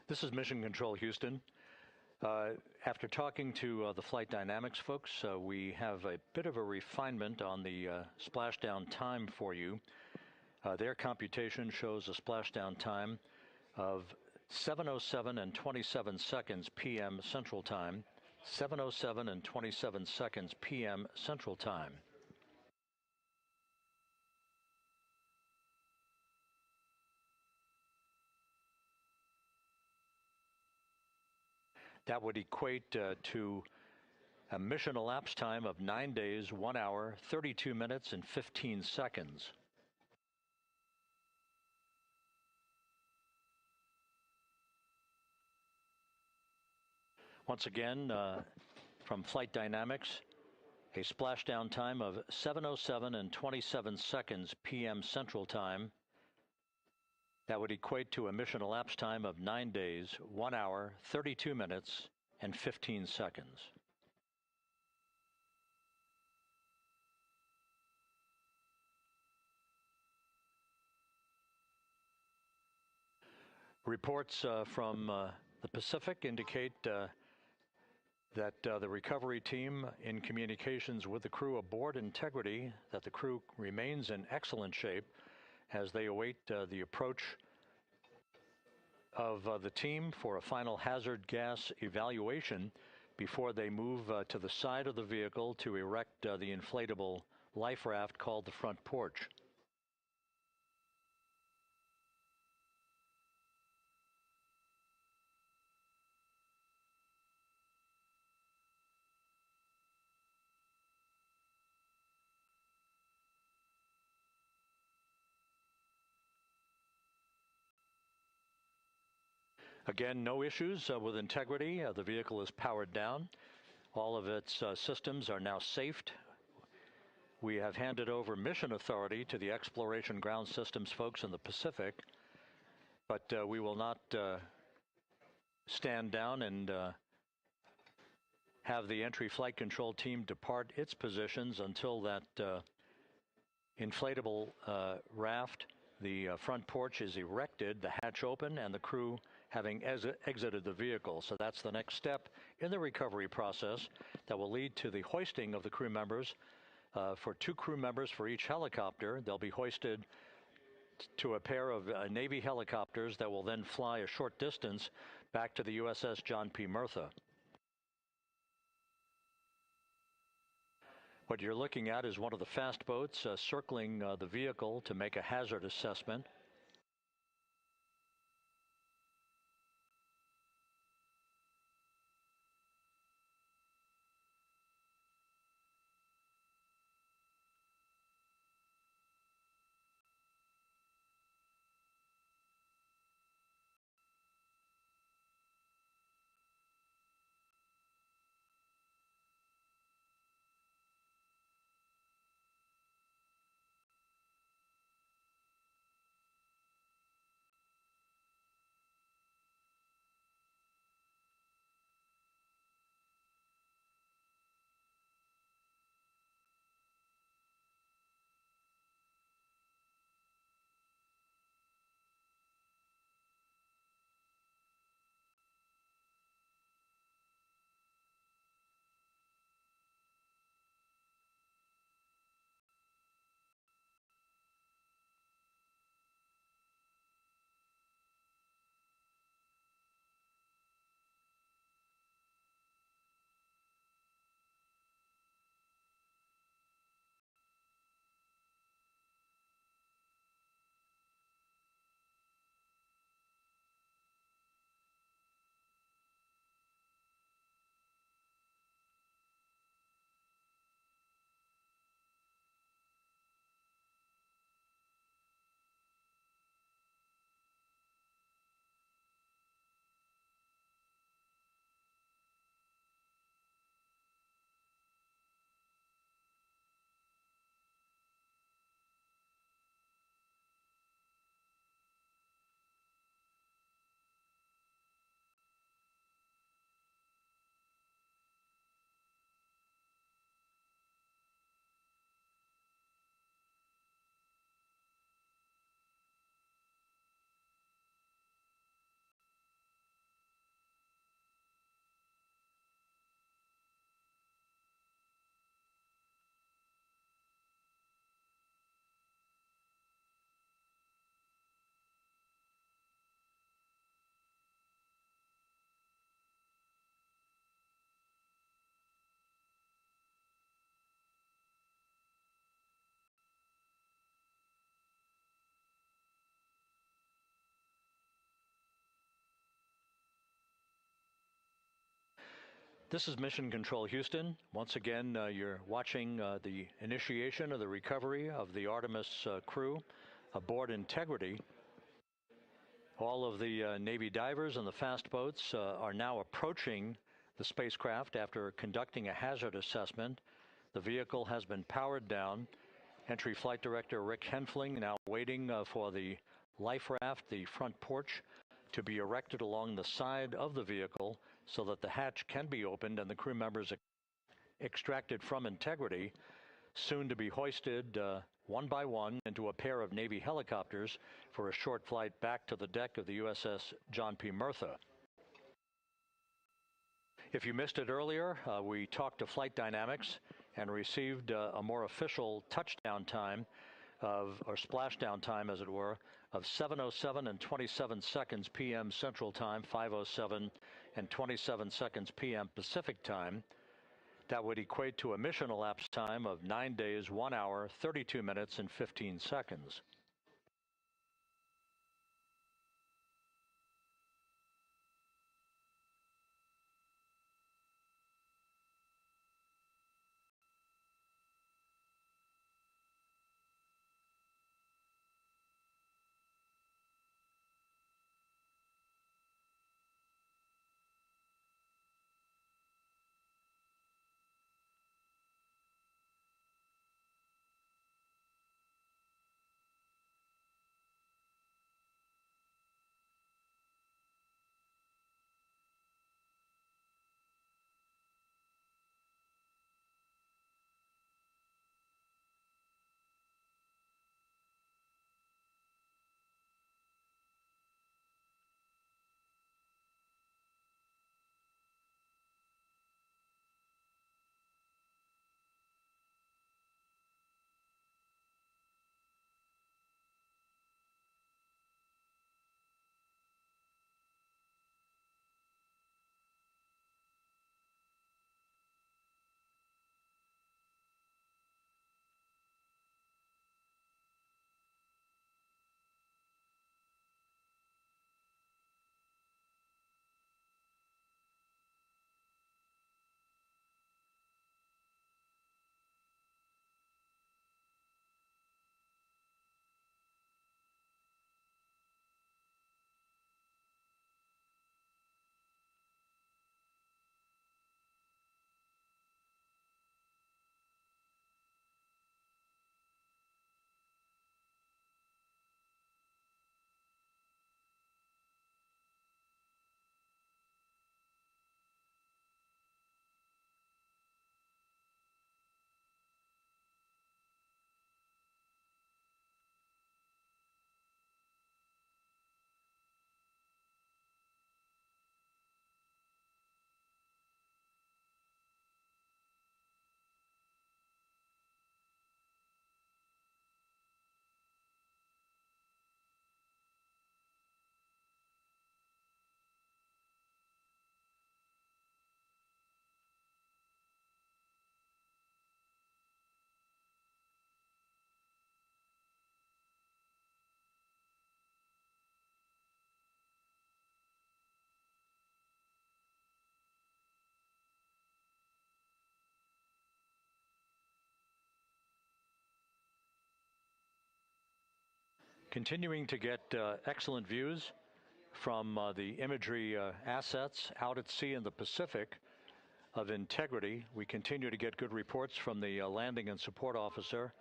C: This is Mission Control Houston. After talking to the flight dynamics folks, we have a bit of a refinement on the splashdown time for you. Their computation shows a splashdown time of 7:07 and 27 seconds p.m. Central Time, 7:07 and 27 seconds p.m. Central Time. That would equate to a mission elapsed time of 9 days, 1 hour, 32 minutes, and 15 seconds. Once again, from Flight Dynamics, a splashdown time of 7:07 and 27 seconds p.m. Central Time. That would equate to a mission elapsed time of 9 days, 1 hour, 32 minutes, and 15 seconds. Reports from the Pacific indicate that the recovery team in communications with the crew aboard Integrity, that the crew remains in excellent shape as they await the approach of the team for a final hazard gas evaluation before they move to the side of the vehicle to erect the inflatable life raft called the front porch. Again, no issues with Integrity. The vehicle is powered down. All of its systems are now safed. We have handed over mission authority to the Exploration Ground Systems folks in the Pacific, but we will not stand down and have the entry flight control team depart its positions until that inflatable raft, the front porch, is erected, the hatch open, and the crew having exited the vehicle. So that's the next step in the recovery process that will lead to the hoisting of the crew members. For 2 crew members for each helicopter, they'll be hoisted to a pair of Navy helicopters that will then fly a short distance back to the USS John P. Murtha. What you're looking at is one of the fast boats circling the vehicle to make a hazard assessment. This is Mission Control Houston. Once again, you're watching the initiation of the recovery of the Artemis crew aboard Integrity. All of the Navy divers and the fast boats are now approaching the spacecraft after conducting a hazard assessment. The vehicle has been powered down. Entry Flight Director Rick Henfling now waiting for the life raft, the front porch, to be erected along the side of the vehicle so that the hatch can be opened and the crew members extracted from Integrity, soon to be hoisted one by one into a pair of Navy helicopters for a short flight back to the deck of the USS John P. Murtha. If you missed it earlier, we talked to Flight Dynamics and received a more official touchdown time or splashdown time, as it were, of 7:07 and 27 seconds p.m. Central Time, 5:07 and 27 seconds p.m. Pacific Time. That would equate to a mission elapsed time of 9 days, 1 hour, 32 minutes, and 15 seconds. Continuing to get excellent views from the imagery assets out at sea in the Pacific of integrity. We continue to get good reports from the landing and support officer,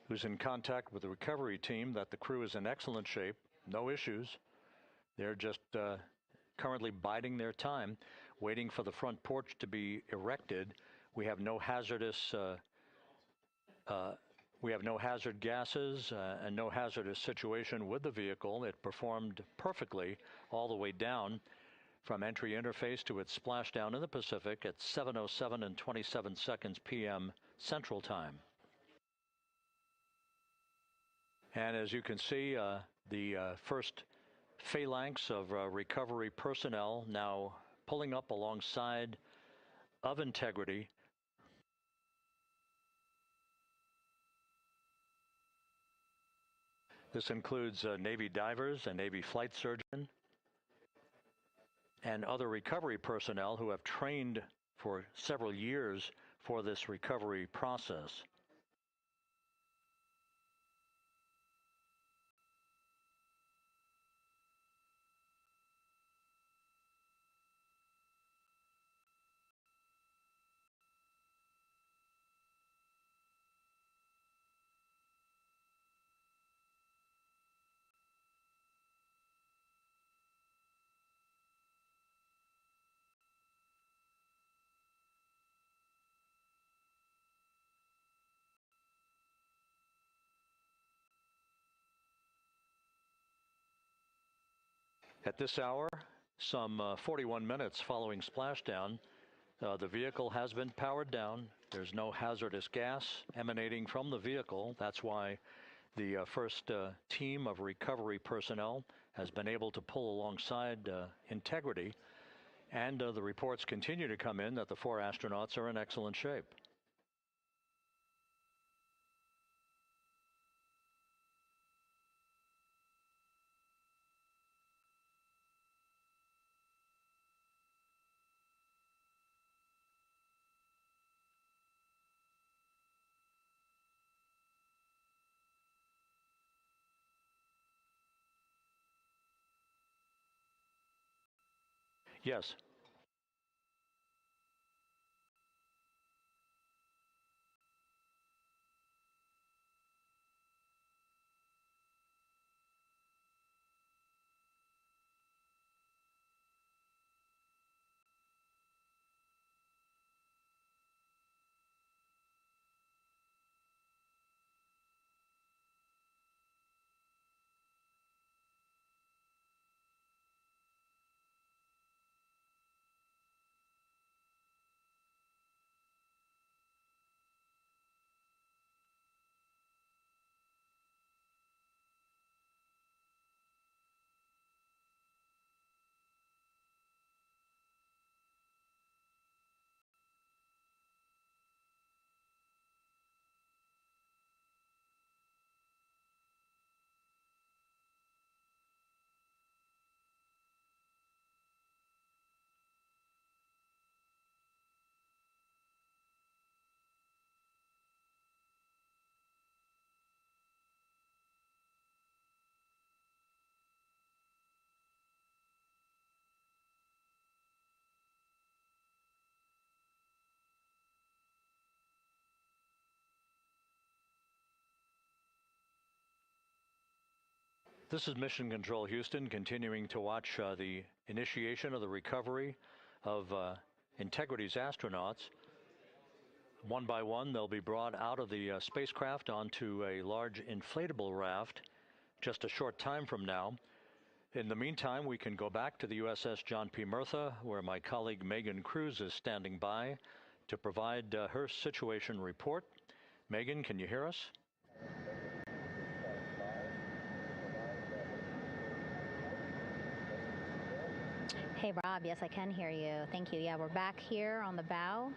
C: who's in contact with the recovery team, that the crew is in excellent shape, no issues. They're just currently biding their time, waiting for the front porch to be erected. We have no hazardous hazard gases and no hazardous situation with the vehicle. It performed perfectly all the way down from entry interface to its splashdown in the Pacific at 7:07 and 27 seconds p.m. Central Time. And as you can see, the first phalanx of recovery personnel now pulling up alongside of integrity. This includes Navy divers, a Navy flight surgeon, and other recovery personnel who have trained for several years for this recovery process. At this hour, some 41 minutes following splashdown, The vehicle has been powered down. There's no hazardous gas emanating from the vehicle. That's why the first team of recovery personnel has been able to pull alongside Integrity. And the reports continue to come in that the 4 astronauts are in excellent shape. Yes. This is Mission Control Houston, continuing to watch the initiation of the recovery of Integrity's astronauts. One by one, they'll be brought out of the spacecraft onto a large inflatable raft just a short time from now. In the meantime, we can go back to the USS John P. Murtha, where my colleague Megan Cruz is standing by to provide her situation report. Megan, can you hear us?
A: Hey, Rob. Yes, I can hear you. Thank you. Yeah, we're back here on the bow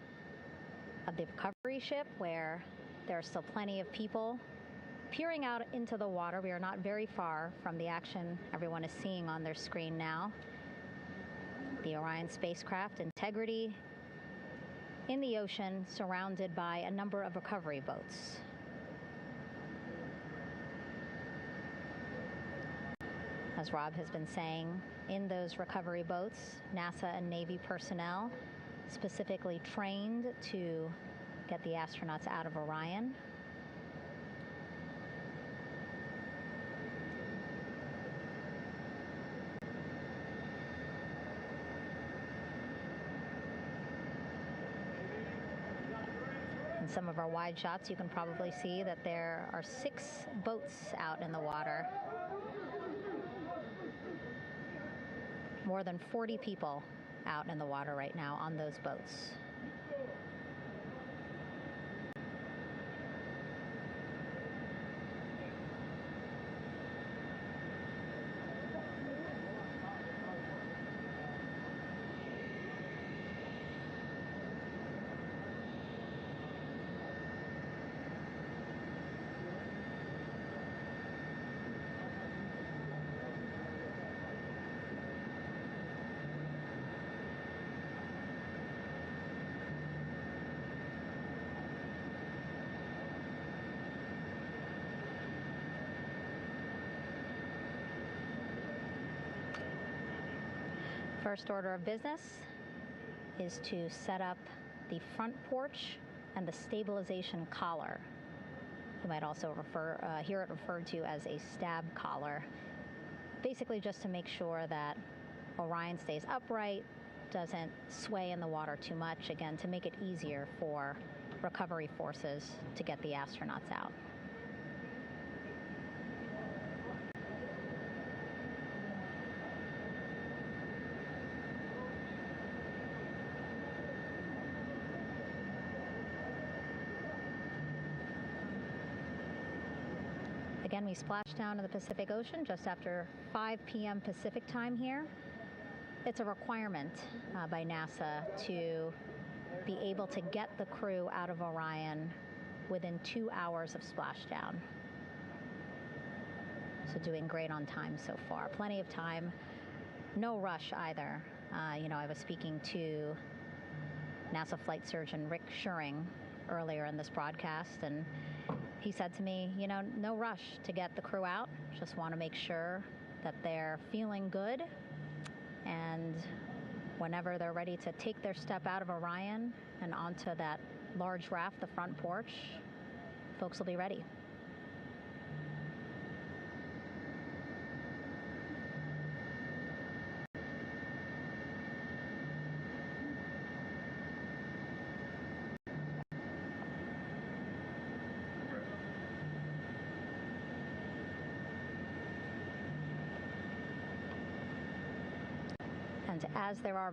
A: of the recovery ship where there are still plenty of people peering out into the water. We are not very far from the action everyone is seeing on their screen now. The Orion spacecraft, Integrity, in the ocean, surrounded by a number of recovery boats. As Rob has been saying, in those recovery boats, NASA and Navy personnel specifically trained to get the astronauts out of Orion. In some of our wide shots, you can probably see that there are 6 boats out in the water. More than 40 people out in the water right now on those boats. First order of business is to set up the front porch and the stabilization collar. You might also hear it referred to as a stab collar. Basically just to make sure that Orion stays upright, doesn't sway in the water too much, again, to make it easier for recovery forces to get the astronauts out. Again, we splashed down in the Pacific Ocean just after 5 p.m. Pacific time here. It's a requirement by NASA to be able to get the crew out of Orion within 2 hours of splashdown. So doing great on time so far. Plenty of time. No rush either. I was speaking to NASA flight surgeon Rick Schuring earlier in this broadcast, and he said to me, no rush to get the crew out. Just want to make sure that they're feeling good, and whenever they're ready to take their step out of Orion and onto that large raft, the front porch, folks will be ready. And as there are